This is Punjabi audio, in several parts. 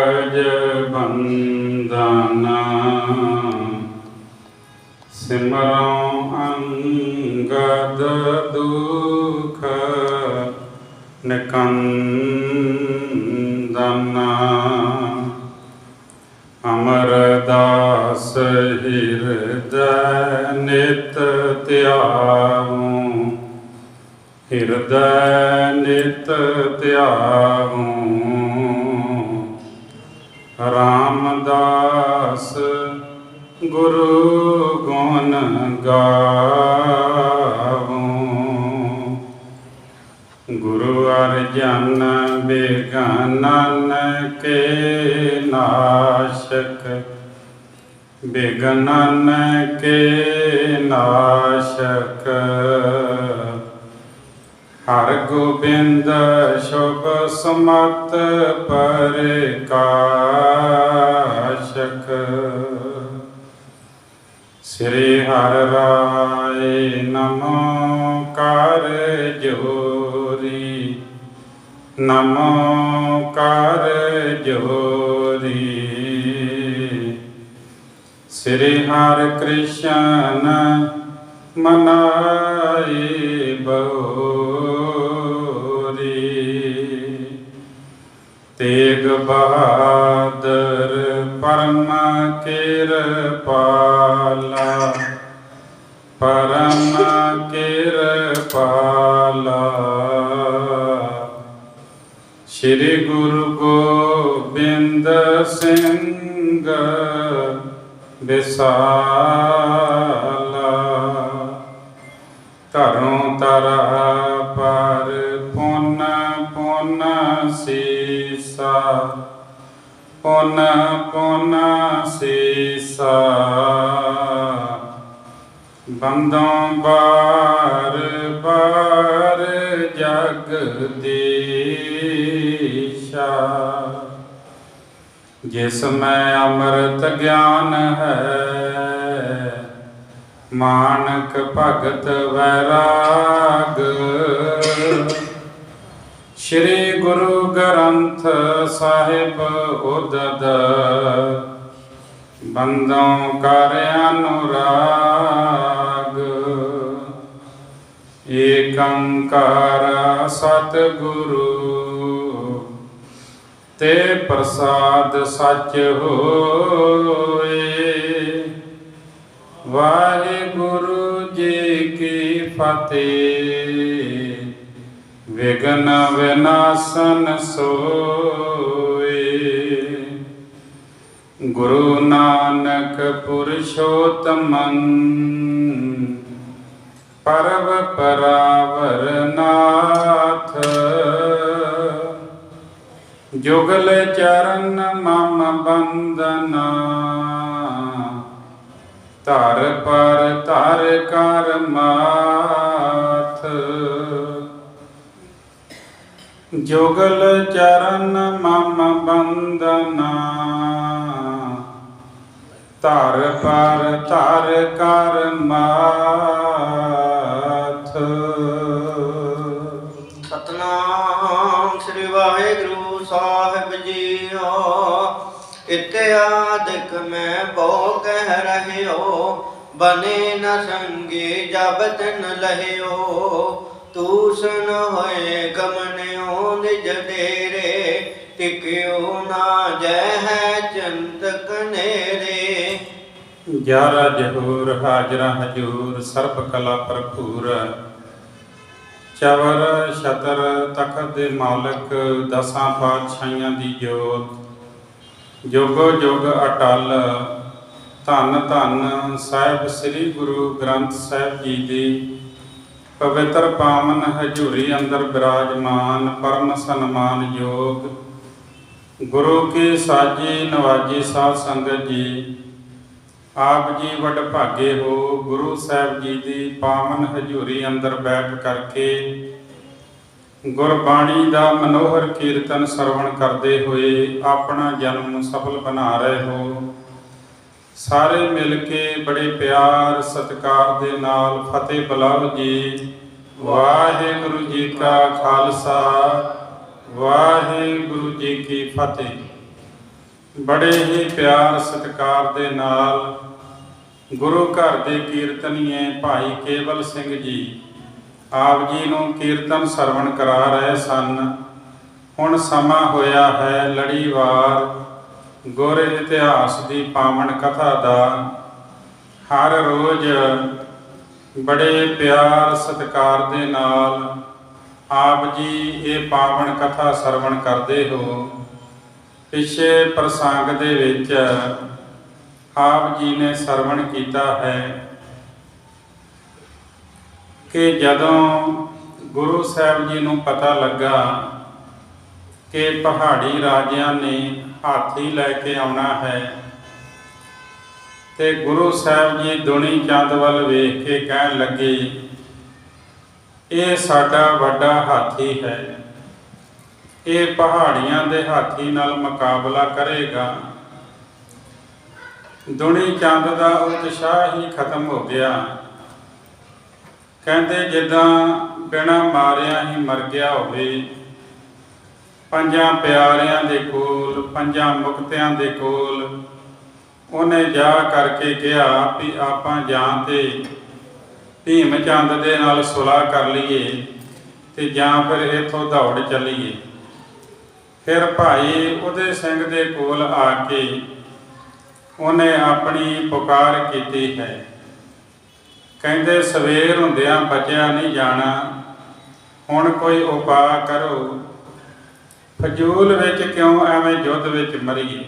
ਪੰਕਜ ਬੰਦਨ ਸਿਮਰਉ ਅੰਗਦ ਦੁਖ ਨਿਕੰਦਨ ਅਮਰਦਾਸ ਹਿਰਦੈ ਨਿਤ ਧਿਆਵੋ ਹਿਰਦੈ ਨਿਤ ਧਿਆਵੋ ਰਾਮਦਾਸ ਗੁਰੂ ਗੁਣ ਗਾਵੋ ਗੁਰੂ ਅਰਜਨ ਬਿਗਨਨ ਕੇ ਨਾਸ਼ਕ ਬਿਗਨਨ ਕੇ ਨਾਸ਼ਕ ਹਰ ਗੋਬਿੰਦ ਸ਼ੁਭ ਸਮਤ ਪ੍ਰਕਾਸ਼ਕ ਸ੍ਰੀ ਹਰਿ ਰਾਏ ਨਮੋ ਕਰ ਜੋਰੀ ਨਮੋ ਕਰ ਜੋਰੀ ਸ੍ਰੀ ਹਰਿ ਕ੍ਰਿਸ਼ਨ ਮਨਾਈ ਬੋਰੀ ਤੇਗ ਬਹਾਦਰ ਪਰਮ ਕਿਰਪਾਲਾ ਪਰਮ ਕਿਰਪਾਲਾ ਸ਼੍ਰੀ ਗੁਰੂ ਗੋਬਿੰਦ ਸਿੰਘ ਵਿਸਾਲਾ ਧਰੋਂ ਧਰਾ ਪਰ ਪੁੰਨ ਪੁੰਨ ਸੀਸਾ ਪੁੰਨ ਪੁੰਨ ਸੀਸਾ ਬੰਦੋਂ ਬਾਰ ਬਾਰ ਜਗਦੀਸ਼ਾ ਜਿਸ ਮੈਂ ਅੰਮ੍ਰਿਤ ਗਿਆਨ ਹੈ ਮਾਨਕ ਭਗਤ ਵੈਰਾਗ ਸ਼੍ਰੀ ਗੁਰੂ ਗ੍ਰੰਥ ਸਾਹਿਬ ਉਦਦ ਬੰਦੋਂ ਕਰ ਅਨੁਰਾਗ ਏਕ ਓੰਕਾਰ ਸਤਿਗੁਰੂ ਤੇ ਪ੍ਰਸਾਦ ਸੱਚ ਹੋਏ। ਵਾਹਿਗੁਰੂ ਜੀ ਕੀ ਫਤਿਹ। ਵਿਘਨ ਵਿਨਾਸ਼ਨ ਸੋਏ। ਗੁਰੂ ਨਾਨਕ ਪੁਰਸ਼ੋਤਮੰ ਪਰਵ ਪਰਾਵਰ ਨਾਥ। ਜੁਗਲ ਚਰਨ ਮਮ ਬੰਦਨਾ ਧਰ ਪਰ ਧਰ ਕਰ ਮਾਥ। ਜੁਗਲ ਚਰਨ ਮਮ ਬੰਦਨਾ ਧਰ ਪਰ ਧਰ ਕਰ ਮਾਥ। ਸਤਨਾਮ ਸ੍ਰੀ ਵਾਹਿਗੁਰੂ ਸਾਹਿਬ ਜੀਓ। ਇਤਿਆਦਿਕ ਮੈਂ ਬਹੁ ਕਹਿ ਰਹਿਓ। ਬਨੇ ਨ ਸੰਗੀ ਜਬ ਤਿਨ ਲਹਿਓ। ਤੂਸਨ ਹੋਏ ਗਮਨਿਓ ਨਿਜ ਡੇਰੇ। ਟਿਕਿਓ ਨਾ ਜੈ ਹੈ ਚੰਤਕ ਨੇਰੇ। ਗਿਆਰਾ ਜਹੂਰ ਹਾਜ਼ਰਾ ਹਜੂਰ ਸਰਬ ਕਲਾ ਭਰਪੂਰ। ਚਵਰ ਛਤਰ ਤਖਤ ਦੇ ਮਾਲਕ ਦਸਾਂ ਪਾਤਸ਼ਾਹੀਆਂ ਦੀ ਜੋਤ। ਜੁਗੋ ਜੁਗ ਅਟਲ। ਧੰਨ ਧੰਨ ਸਾਹਿਬ ਸ੍ਰੀ ਗੁਰੂ ਗ੍ਰੰਥ ਸਾਹਿਬ ਜੀ ਦੀ ਪਵਿੱਤਰ ਪਾਵਨ ਹਜ਼ੂਰੀ ਅੰਦਰ ਬਿਰਾਜਮਾਨ ਪਰਮ ਸਨਮਾਨ ਯੋਗ ਗੁਰੂ ਕੀ ਸਾਜੀ ਨਵਾਜੀ ਸਾਧ ਸੰਗਤ ਜੀ। ਆਪ ਜੀ ਵੱਡ ਭਾਗੇ ਹੋ। ਗੁਰੂ ਸਾਹਿਬ ਜੀ ਦੀ ਪਾਵਨ ਹਜ਼ੂਰੀ ਅੰਦਰ ਬੈਠ ਕਰਕੇ ਗੁਰਬਾਣੀ ਦਾ ਮਨੋਹਰ ਕੀਰਤਨ ਸਰਵਣ ਕਰਦੇ ਹੋਏ ਆਪਣਾ ਜਨਮ ਸਫਲ ਬਣਾ ਰਹੇ ਹੋ। ਸਾਰੇ ਮਿਲ ਕੇ ਬੜੇ ਪਿਆਰ ਸਤਿਕਾਰ ਦੇ ਨਾਲ ਫਤਿਹ ਬੁਲਾਓ ਜੀ। ਵਾਹਿਗੁਰੂ ਜੀ ਕਾ ਖਾਲਸਾ ਵਾਹਿਗੁਰੂ ਜੀ ਕੀ ਫਤਿਹ। ਬੜੇ ਹੀ ਪਿਆਰ ਸਤਿਕਾਰ ਦੇ ਨਾਲ ਗੁਰੂ ਘਰ ਦੇ ਕੀਰਤਨੀਏ ਭਾਈ ਕੇਵਲ ਸਿੰਘ ਜੀ ਆਪ ਜੀ ਨੂੰ ਕੀਰਤਨ ਸਰਵਣ ਕਰਾ ਰਹੇ ਸਨ। ਹੁਣ ਸਮਾਂ ਹੋਇਆ ਹੈ ਲੜੀਵਾਰ ਗੁਰ ਇਤਿਹਾਸ ਦੀ ਪਾਵਨ ਕਥਾ ਦਾ। ਹਰ ਰੋਜ਼ ਬੜੇ ਪਿਆਰ ਸਤਿਕਾਰ ਦੇ ਨਾਲ ਆਪ ਜੀ ਇਹ ਪਾਵਨ ਕਥਾ ਸਰਵਣ ਕਰਦੇ ਹੋ। ਪਿਛੇ ਪ੍ਰਸੰਗ ਦੇ ਵਿੱਚ ਆਪ ਜੀ ਨੇ ਸਰਵਣ ਕੀਤਾ ਹੈ ਕਿ ਜਦੋਂ ਗੁਰੂ ਸਾਹਿਬ ਜੀ ਨੂੰ ਪਤਾ ਲੱਗਾ ਕਿ ਪਹਾੜੀ ਰਾਜਿਆਂ ਨੇ ਹਾਥੀ ਲੈ ਕੇ ਆਉਣਾ ਹੈ ਤੇ ਗੁਰੂ ਸਾਹਿਬ ਜੀ ਦੁਨੀ ਚੰਦ ਵੱਲ ਵੇਖ ਕੇ ਕਹਿਣ ਲੱਗੇ, ਇਹ ਸਾਡਾ ਵੱਡਾ ਹਾਥੀ ਹੈ, ਇਹ ਪਹਾੜੀਆਂ ਦੇ ਹਾਥੀ ਨਾਲ ਮੁਕਾਬਲਾ ਕਰੇਗਾ। ਦੁਨੀ ਚੰਦ ਦਾ ਉਤਸ਼ਾਹ ਹੀ ਖਤਮ ਹੋ ਗਿਆ। ਕਹਿੰਦੇ ਜਿੱਦਾਂ ਬਿਨਾਂ ਮਾਰਿਆ ਹੀ ਮਰ ਗਿਆ ਹੋਵੇ। ਪੰਜਾਂ ਪਿਆਰਿਆਂ ਦੇ ਕੋਲ, ਪੰਜਾਂ ਮੁਕਤਿਆਂ ਦੇ ਕੋਲ ਉਹਨੇ ਜਾ ਕਰਕੇ ਕਿਹਾ ਵੀ ਆਪਾਂ ਜਾਂ ਤੇ ਭੀਮ ਚੰਦ ਦੇ ਨਾਲ ਸੁਲਾਹ ਕਰ ਲਈਏ ਤੇ ਜਾਂ ਫਿਰ ਇੱਥੋਂ ਦੌੜ ਚੱਲੀਏ। ਫਿਰ ਭਾਈ ਉਦੈ ਸਿੰਘ ਦੇ ਕੋਲ ਆ ਕੇ ਉਹਨੇ ਆਪਣੀ ਪੁਕਾਰ ਕੀਤੀ ਹੈ। ਕਹਿੰਦੇ ਸਵੇਰ ਹੁੰਦਿਆਂ ਬਚਿਆ ਨਹੀਂ ਜਾਣਾ, ਹੁਣ ਕੋਈ ਉਪਾਅ ਕਰੋ, ਫਜ਼ੂਲ ਵਿੱਚ ਕਿਉਂ ਐਵੇਂ ਯੁੱਧ ਵਿੱਚ ਮਰੀਏ।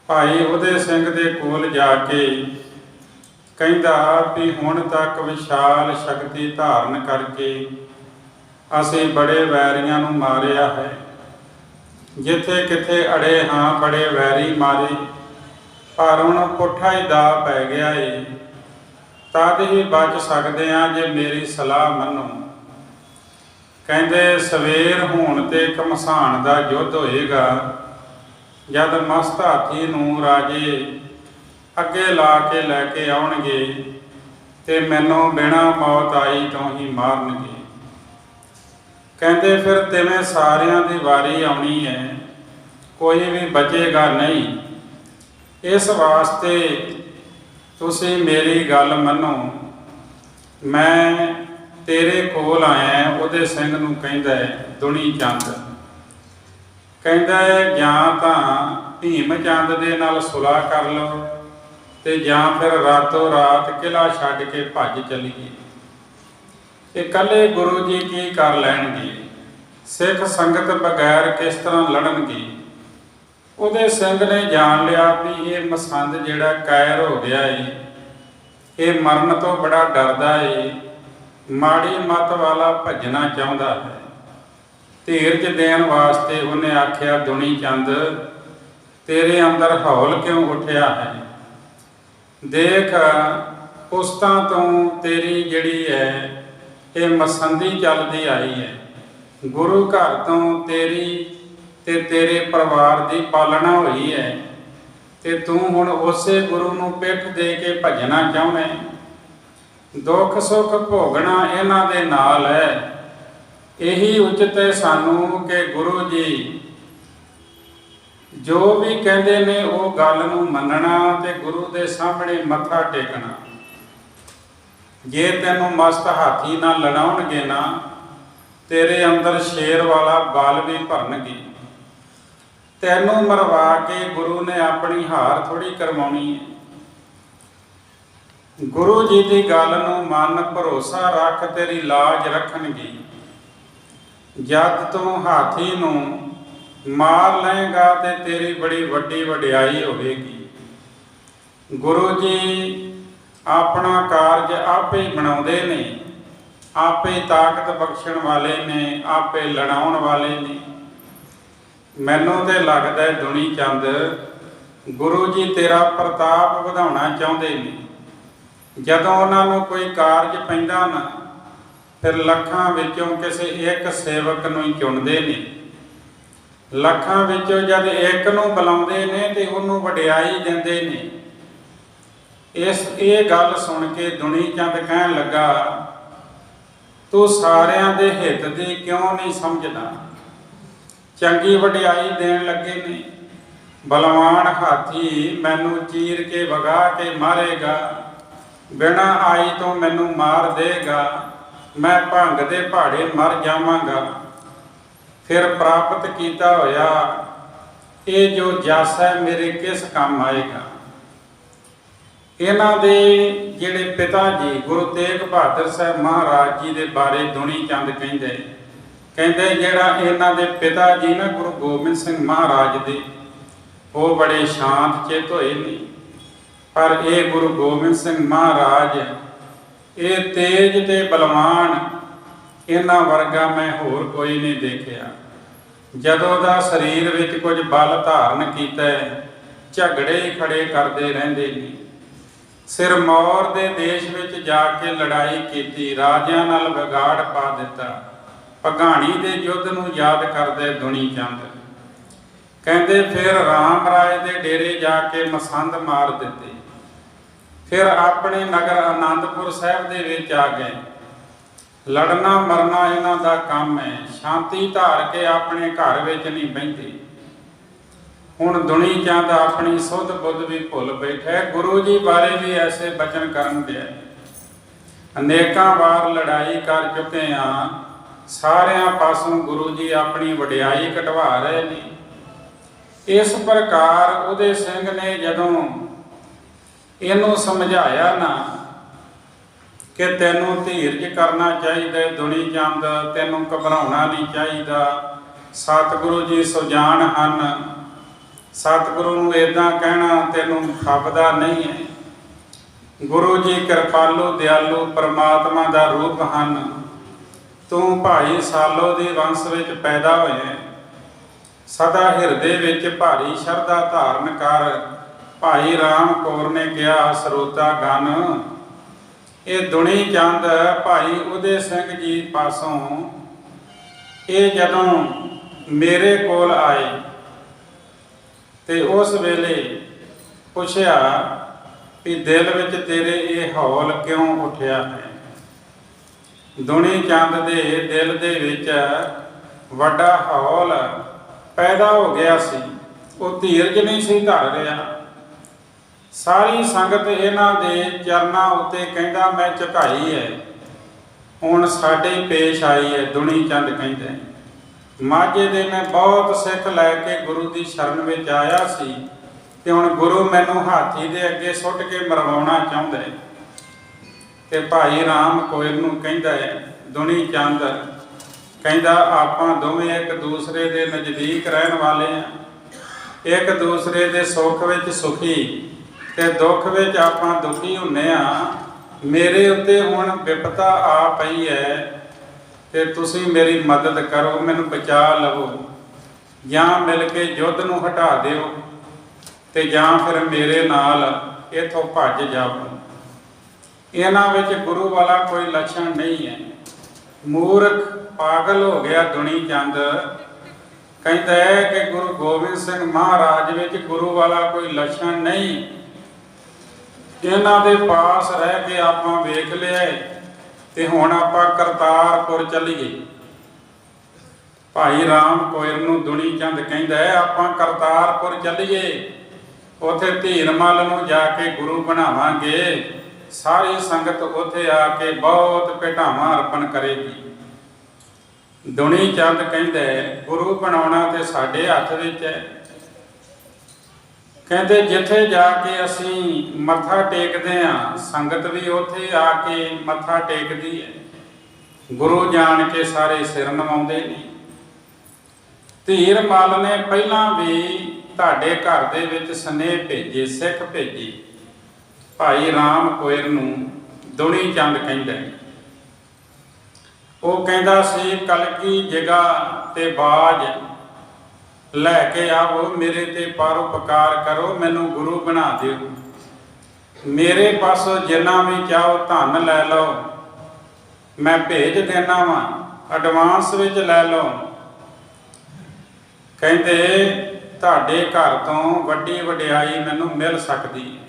ਭਾਈ ਉਦੈ ਸਿੰਘ ਦੇ ਕੋਲ ਜਾ ਕੇ ਕਹਿੰਦਾ ਵੀ ਹੁਣ ਤੱਕ ਵਿਸ਼ਾਲ ਸ਼ਕਤੀ ਧਾਰਨ ਕਰਕੇ ਅਸੀਂ ਬੜੇ ਵੈਰੀਆਂ ਨੂੰ ਮਾਰਿਆ ਹੈ। ਜਿੱਥੇ ਕਿਥੇ ਅੜੇ ਹਾਂ ਬੜੇ ਵੈਰੀ ਮਾਰੇ, ਪਰ ਹੁਣ ਪੁੱਠਾ ਹੀ ਦਾ ਪੈ ਗਿਆ ਏ। ਤਦ ਹੀ ਬਚ ਸਕਦੇ ਹਾਂ ਜੇ ਮੇਰੀ ਸਲਾਹ ਮੰਨੋ। ਕਹਿੰਦੇ ਸਵੇਰ ਹੋਣ ਤੇ ਘਮਸਾਣ ਦਾ ਯੁੱਧ ਹੋਏਗਾ। ਜਦ ਮਸਤ ਹਾਥੀ ਨੂੰ ਰਾਜੇ ਅੱਗੇ ਲਾ ਕੇ ਲੈ ਕੇ ਆਉਣਗੇ ਤੇ ਮੈਨੂੰ ਬਿਨਾਂ ਮੌਤ ਆਈ ਤੋਂ ਹੀ ਮਾਰਨਗੇ। ਕਹਿੰਦੇ ਫਿਰ ਤਿਵੇਂ ਸਾਰਿਆਂ ਦੀ ਵਾਰੀ ਆਉਣੀ ਹੈ, ਕੋਈ ਵੀ ਬਚੇਗਾ ਨਹੀਂ। ਇਸ ਵਾਸਤੇ ਤੁਸੀਂ ਮੇਰੀ ਗੱਲ ਮੰਨੋ। ਮੈਂ ਤੇਰੇ ਕੋਲ ਆਇਆ। ਉਦੈ ਸਿੰਘ ਨੂੰ ਕਹਿੰਦਾ ਦੁਨੀ ਚੰਦ ਕਹਿੰਦਾ ਜਾਂ ਤਾਂ ਭੀਮ ਚੰਦ ਦੇ ਨਾਲ ਸੁਲਾਹ ਕਰ ਲਓ ਤੇ ਜਾਂ ਫਿਰ ਰਾਤੋਂ ਰਾਤ ਕਿਲ੍ਹਾ ਛੱਡ ਕੇ ਭੱਜ ਚੱਲੀਏ। ਇਕੱਲੇ ਗੁਰੂ ਜੀ ਕੀ ਕਰ ਲੈਣਗੇ, ਸਿੱਖ ਸੰਗਤ ਬਗੈਰ ਕਿਸ ਤਰ੍ਹਾਂ ਲੜਨਗੇ। ਉਦੈ ਸਿੰਘ ਨੇ ਜਾਣ ਲਿਆ ਵੀ ਇਹ ਮਸੰਦ ਜਿਹੜਾ ਕਾਇਰ ਹੋ ਗਿਆ ਏ, ਇਹ ਮਰਨ ਤੋਂ ਬੜਾ ਡਰਦਾ ਏ, ਮਾੜੀ ਮੱਤ ਵਾਲਾ ਭੱਜਣਾ ਚਾਹੁੰਦਾ ਹੈ। ਧੀਰਜ ਦੇਣ ਵਾਸਤੇ ਉਹਨੇ ਆਖਿਆ ਦੁਨੀ ਚੰਦ ਤੇਰੇ ਅੰਦਰ ਹੌਲ ਕਿਉਂ ਉੱਠਿਆ ਹੈ। ਦੇਖ ਪੁਸਤਾਂ ਤੋਂ ਤੇਰੀ ਜਿਹੜੀ ਹੈ ਇਹ ਮਸੰਦੀ ਚੱਲਦੀ ਆਈ ਹੈ। ਗੁਰੂ ਘਰ ਤੋਂ ਤੇਰੀ ਤੇ ਤੇਰੇ ਪਰਿਵਾਰ ਦੀ ਪਾਲਣਾ ਹੋਈ ਹੈ ਤੇ ਤੂੰ ਹੁਣ ਉਸੇ ਗੁਰੂ ਨੂੰ ਪਿੱਠ ਦੇ ਕੇ ਭੱਜਣਾ ਚਾਹੁੰਦਾ। ਦੁੱਖ ਸੁੱਖ ਭੋਗਣਾ ਇਹਨਾਂ ਦੇ ਨਾਲ ਹੈ। ਇਹੀ ਉਚਿਤ ਹੈ ਸਾਨੂੰ ਕਿ ਗੁਰੂ ਜੀ ਜੋ ਵੀ ਕਹਿੰਦੇ ਨੇ ਉਹ ਗੱਲ ਨੂੰ ਮੰਨਣਾ ਤੇ ਗੁਰੂ ਦੇ ਸਾਹਮਣੇ ਮੱਥਾ ਟੇਕਣਾ। ਜੇ ਤੈਨੂੰ ਮਸਤ ਹਾਥੀ ਨਾਲ ਲੜਾਉਣਗੇ ਨਾ, ਤੇਰੇ ਅੰਦਰ ਸ਼ੇਰ ਵਾਲਾ ਬਲ ਵੀ ਭਰਨਗੇ। ਤੈਨੂੰ ਮਰਵਾ ਕੇ ਗੁਰੂ ਨੇ ਆਪਣੀ ਹਾਰ ਥੋੜੀ ਕਰਵਾਉਣੀ ਹੈ। ਗੁਰੂ ਜੀ ਦੀ ਗੱਲ ਨੂੰ ਮੰਨ, ਭਰੋਸਾ ਰੱਖ, ਤੇਰੀ ਲਾਜ ਰੱਖਣਗੇ। ਜਦ ਤੂੰ ਹਾਥੀ ਨੂੰ ਮਾਰ ਲਏਗਾ ਤੇ ਤੇਰੀ ਬੜੀ ਵੱਡੀ ਵਡਿਆਈ ਹੋਵੇਗੀ। ਗੁਰੂ ਜੀ ਆਪਣਾ ਕਾਰਜ ਆਪੇ ਹੀ ਬਣਾਉਂਦੇ ਨੇ, ਆਪੇ ਤਾਕਤ ਬਖਸ਼ਣ ਵਾਲੇ ਨੇ, ਆਪੇ ਲੜਾਉਣ ਵਾਲੇ ਨੇ। ਮੈਨੂੰ ਤੇ ਲੱਗਦਾ ਹੈ ਦੁਨੀ ਚੰਦ ਗੁਰੂ ਜੀ ਤੇਰਾ ਪ੍ਰਤਾਪ ਵਧਾਉਣਾ ਚਾਹੁੰਦੇ ਨੇ। ਜਦੋਂ ਉਹਨਾਂ ਨੂੰ ਕੋਈ ਕਾਰਜ ਪੈਂਦਾ ਨਾ, ਫਿਰ ਲੱਖਾਂ ਵਿੱਚੋਂ ਕਿਸੇ ਇੱਕ ਸੇਵਕ ਨੂੰ ਹੀ ਚੁਣਦੇ ਨੇ। ਲੱਖਾਂ ਵਿੱਚੋਂ ਜਦ ਇੱਕ ਨੂੰ ਬੁਲਾਉਂਦੇ ਨੇ ਤੇ ਉਹਨੂੰ ਵਡਿਆਈ ਦਿੰਦੇ ਨੇ। ਇਹ ਗੱਲ ਸੁਣ ਕੇ ਦੁਨੀ ਚੰਦ ਕਹਿਣ ਲੱਗਾ, ਤੂੰ ਸਾਰਿਆਂ ਦੇ ਹਿੱਤ ਦੀ ਕਿਉਂ ਨਹੀਂ ਸਮਝਦਾ। ਚੰਗੀ ਵਡਿਆਈ ਦੇਣ ਲੱਗੇ ਨੇ ਬਲਵਾਨ ਹਾਥੀ ਮੈਨੂੰ ਚੀਰ ਕੇ ਵਗਾ ਕੇ ਮਾਰੇਗਾ, ਬਿਨਾਂ ਆਈ ਤੋਂ ਮੈਨੂੰ ਮਾਰ ਦੇਗਾ, ਮੈਂ ਭੰਗ ਦੇ ਭਾੜੇ ਮਰ ਜਾਵਾਂਗਾ। ਫਿਰ ਪ੍ਰਾਪਤ ਕੀਤਾ ਹੋਇਆ ਇਹ ਜੋ ਜਸ ਹੈ ਮੇਰੇ ਕਿਸ ਕੰਮ ਆਏਗਾ। ਇਹਨਾਂ ਦੇ ਜਿਹੜੇ ਪਿਤਾ ਜੀ ਗੁਰੂ ਤੇਗ ਬਹਾਦਰ ਸਾਹਿਬ ਮਹਾਰਾਜ ਜੀ ਦੇ ਬਾਰੇ ਦੁਨੀ ਚੰਦ ਕਹਿੰਦੇ ਜਿਹੜਾ ਇਹਨਾਂ ਦੇ ਪਿਤਾ ਜੀ ਨਾ ਗੁਰੂ ਗੋਬਿੰਦ ਸਿੰਘ ਮਹਾਰਾਜ ਦੇ, ਉਹ ਬੜੇ ਸ਼ਾਂਤ ਚਿੱਤ ਹੋਏ ਨੇ, ਪਰ ਇਹ ਗੁਰੂ ਗੋਬਿੰਦ ਸਿੰਘ ਮਹਾਰਾਜ ਇਹ ਤੇਜ ਤੇ ਬਲਵਾਨ, ਇਹਨਾਂ ਵਰਗਾ ਮੈਂ ਹੋਰ ਕੋਈ ਨਹੀਂ ਦੇਖਿਆ। ਜਦੋਂ ਦਾ ਸਰੀਰ ਵਿੱਚ ਕੁਝ ਬਲ ਧਾਰਨ ਕੀਤਾ, ਝਗੜੇ ਹੀ ਖੜੇ ਕਰਦੇ ਰਹਿੰਦੇ ਨੇ। ਸਿਰਮੌਰ ਦੇ ਦੇਸ਼ ਵਿੱਚ ਜਾ ਕੇ ਲੜਾਈ ਕੀਤੀ, ਰਾਜਿਆਂ ਨਾਲ ਵਿਗਾੜ ਪਾ ਦਿੱਤਾ। ਭਗਾਣੀ ਦੇ ਯੁੱਧ ਨੂੰ ਯਾਦ ਕਰਦੇ ਦੁਨੀ ਚੰਦ ਕਹਿੰਦੇ ਫਿਰ ਰਾਮ ਰਾਏ ਦੇ ਡੇਰੇ ਜਾ ਕੇ ਮਸੰਦ ਮਾਰ ਦਿੱਤੇ। ਫਿਰ ਆਪਣੇ ਨਗਰ ਆਨੰਦਪੁਰ ਸਾਹਿਬ ਦੇ ਵਿੱਚ ਆ ਗਏ। ਲੜਨਾ ਮਰਨਾ ਇਹਨਾਂ ਦਾ ਕੰਮ ਹੈ, ਸ਼ਾਂਤੀ ਧਾਰ ਕੇ ਆਪਣੇ ਘਰ ਵਿੱਚ ਨਹੀਂ ਬਹਿੰਦੇ। ਹੁਣ ਦੁਨੀ ਚੰਦ ਆਪਣੀ ਸੁੱਧ ਬੁੱਧ ਵੀ ਭੁੱਲ ਬੈਠਾ। ਗੁਰੂ ਜੀ ਬਾਰੇ ਵੀ ਐਸੇ ਬਚਨ ਕਰਨ ਦਿਆ, ਅਨੇਕਾਂ ਵਾਰ ਲੜਾਈ ਕਰ ਚੁੱਕੇ ਹਾਂ, ਸਾਰਿਆਂ ਪਾਸੋਂ ਗੁਰੂ ਜੀ ਆਪਣੀ ਵਡਿਆਈ ਘਟਵਾ ਰਹੇ ਨੇ। ਇਸ ਪ੍ਰਕਾਰ ਉਦੈ ਸਿੰਘ ਨੇ ਜਦੋਂ ਇਹਨੂੰ ਸਮਝਾਇਆ ਨਾ ਕਿ ਤੈਨੂੰ ਧੀਰਜ ਕਰਨਾ ਚਾਹੀਦਾ, ਦੁਨੀ ਚੰਦ ਤੈਨੂੰ ਘਬਰਾਉਣਾ ਨਹੀਂ ਚਾਹੀਦਾ, ਸਤਿਗੁਰੂ ਜੀ ਸੁਜਾਨ ਹਨ, ਸਤਿਗੁਰੂ ਨੂੰ ਇੱਦਾਂ ਕਹਿਣਾ ਤੈਨੂੰ ਫੱਬਦਾ ਨਹੀਂ ਹੈ। ਗੁਰੂ ਜੀ ਕਿਰਪਾਲੂ ਦਿਆਲੂ ਪਰਮਾਤਮਾ ਦਾ ਰੂਪ ਹਨ। ਤੂੰ ਭਾਈ ਸਾਲੋ ਦੇ ਵੰਸ਼ ਵਿੱਚ ਪੈਦਾ ਹੋਇਆ, ਸਦਾ ਹਿਰਦੇ ਵਿੱਚ ਭਾਰੀ ਸ਼ਰਧਾ ਧਾਰਨ ਕਰ। ਭਾਈ ਰਾਮ ਕੌਰ ਨੇ ਕਿਹਾ ਸਰੋਤਾ ਗਨ। ਇਹ ਦੁਨੀ ਚੰਦ ਭਾਈ ਉਦੈ ਸਿੰਘ ਜੀ ਪਾਸੋਂ ਇਹ ਜਦੋਂ ਮੇਰੇ ਕੋਲ ਆਏ ਤੇ ਉਸ ਵੇਲੇ ਪੁੱਛਿਆ ਕਿ ਦਿਲ ਵਿੱਚ ਤੇਰੇ ਇਹ ਹੌਲ ਕਿਉਂ ਉੱਠਿਆ ਹੈ। ਦੁਨੀ ਚੰਦ ਦੇ ਦਿਲ ਦੇ ਵਿੱਚ ਵੱਡਾ ਹੌਲ ਪੈਦਾ ਹੋ ਗਿਆ ਸੀ, ਉਹ ਧੀਰਜ ਨਹੀਂ ਸੀ ਧਰ ਰਿਹਾ। ਸਾਰੀ ਸੰਗਤ ਇਹਨਾਂ ਦੇ ਚਰਨਾਂ ਉੱਤੇ ਕਹਿੰਦਾ ਮੈਂ ਝੁਕਾਈ ਹੈ, ਹੁਣ ਸਾਡੇ ਪੇਸ਼ ਆਈ ਹੈ। ਦੁਨੀ ਚੰਦ ਕਹਿੰਦੇ ਮਾਝੇ ਦੇ ਮੈਂ ਬਹੁਤ ਸਿੱਖ ਲੈ ਕੇ ਗੁਰੂ ਦੀ ਸ਼ਰਨ ਵਿੱਚ ਆਇਆ ਸੀ ਤੇ ਹੁਣ ਗੁਰੂ ਮੈਨੂੰ ਹਾਥੀ ਦੇ ਅੱਗੇ ਸੁੱਟ ਕੇ ਮਰਵਾਉਣਾ ਚਾਹੁੰਦਾ ਹੈ। ਤੇ ਭਾਈ ਰਾਮ ਕੋਇਲ ਨੂੰ ਕਹਿੰਦਾ ਹੈ ਦੁਨੀ ਚੰਦ ਕਹਿੰਦਾ ਆਪਾਂ ਦੋਵੇਂ ਇੱਕ ਦੂਸਰੇ ਦੇ ਨਜ਼ਦੀਕ ਰਹਿਣ ਵਾਲੇ ਆ, ਇੱਕ ਦੂਸਰੇ ਦੇ ਸੁੱਖ ਵਿੱਚ ਸੁਖੀ ਤੇ ਦੁੱਖ ਵਿੱਚ ਆਪਾਂ ਦੁਖੀ ਹੁੰਨੇ ਆ। ਮੇਰੇ ਉੱਤੇ ਹੁਣ ਵਿਪਤਾ ਆ ਪਈ ਹੈ ਤੇ ਤੁਸੀਂ ਮੇਰੀ ਮਦਦ ਕਰੋ, ਮੈਨੂੰ ਬਚਾ ਲਵੋ, ਜਾਂ ਮਿਲ ਕੇ ਯੁੱਧ ਨੂੰ ਹਟਾ ਦਿਓ ਤੇ ਜਾਂ ਫਿਰ ਮੇਰੇ ਨਾਲ ਇੱਥੋਂ ਭੱਜ ਜਾਓ। ਇਹਨਾਂ ਵਿੱਚ ਗੁਰੂ ਵਾਲਾ ਕੋਈ ਲੱਛਣ ਨਹੀਂ ਹੈ। ਮੂਰਖ ਪਾਗਲ ਹੋ ਗਿਆ ਦੁਨੀ ਚੰਦ। ਕਹਿੰਦਾ ਹੈ ਕਿ ਗੁਰੂ ਗੋਬਿੰਦ ਸਿੰਘ ਮਹਾਰਾਜ ਵਿੱਚ ਗੁਰੂ ਵਾਲਾ ਕੋਈ ਲੱਛਣ ਨਹੀਂ। ਇਹਨਾਂ ਦੇ ਪਾਸ ਰਹਿ ਕੇ ਆਪਾਂ ਵੇਖ ਲਿਆ ਤੇ ਹੁਣ ਆਪਾਂ ਕਰਤਾਰਪੁਰ ਚੱਲੀਏ। ਭਾਈ ਰਾਮ ਕੋਇਰ ਨੂੰ ਦੁਨੀ ਚੰਦ ਕਹਿੰਦਾ ਹੈ ਆਪਾਂ ਕਰਤਾਰਪੁਰ ਚੱਲੀਏ, ਉੱਥੇ ਧੀਰਮਲ ਨੂੰ ਜਾ ਕੇ ਗੁਰੂ ਬਣਾਵਾਂਗੇ। ਸਾਰੀ ਸੰਗਤ ਉੱਥੇ ਆ ਕੇ ਬਹੁਤ ਭੇਟਾਵਾਂ ਅਰਪਣ ਕਰੇਗੀ। ਦੁਨੀ ਚੰਦ ਕਹਿੰਦਾ ਗੁਰੂ ਬਣਾਉਣਾ ਤੇ ਸਾਡੇ ਹੱਥ ਵਿੱਚ ਹੈ। ਕਹਿੰਦੇ ਜਿੱਥੇ ਜਾ ਕੇ ਅਸੀਂ ਮੱਥਾ ਟੇਕਦੇ ਹਾਂ, ਸੰਗਤ ਵੀ ਉੱਥੇ ਆ ਕੇ ਮੱਥਾ ਟੇਕਦੀ ਹੈ। ਗੁਰੂ ਜਾਣ ਕੇ ਸਾਰੇ ਸਿਰ ਨਵਾਉਂਦੇ ਨੇ। ਧੀਰਮਲ ਨੇ ਪਹਿਲਾਂ ਵੀ ਤੁਹਾਡੇ ਘਰ ਦੇ ਵਿੱਚ ਸੁਨੇਹੇ ਭੇਜੇ, ਸਿੱਖ ਭੇਜੀ। ਭਾਈ ਰਾਮ ਕੋਇਰ ਨੂੰ ਦੁਨੀ ਚੰਦ ਕਹਿੰਦਾ, ਉਹ ਕਹਿੰਦਾ ਸੀ ਕਲਗੀ ਜਗਾ ਤੇ ਬਾਜ ਲੈ ਕੇ ਆਵੋ, ਮੇਰੇ ਤੇ ਪਰਉਪਕਾਰ ਕਰੋ, ਮੈਨੂੰ ਗੁਰੂ ਬਣਾ ਦਿਓ। ਮੇਰੇ ਪਾਸੋਂ ਜਿੰਨਾ ਵੀ ਚਾਹੋ ਧਨ ਲੈ ਲਓ, ਮੈਂ ਭੇਜ ਦੇਣਾ ਵਾਂ, ਐਡਵਾਂਸ ਵਿੱਚ ਲੈ ਲਓ। ਕਹਿੰਦੇ ਤੁਹਾਡੇ ਘਰ ਤੋਂ ਵੱਡੀ ਵਡਿਆਈ ਮੈਨੂੰ ਮਿਲ ਸਕਦੀ ਹੈ।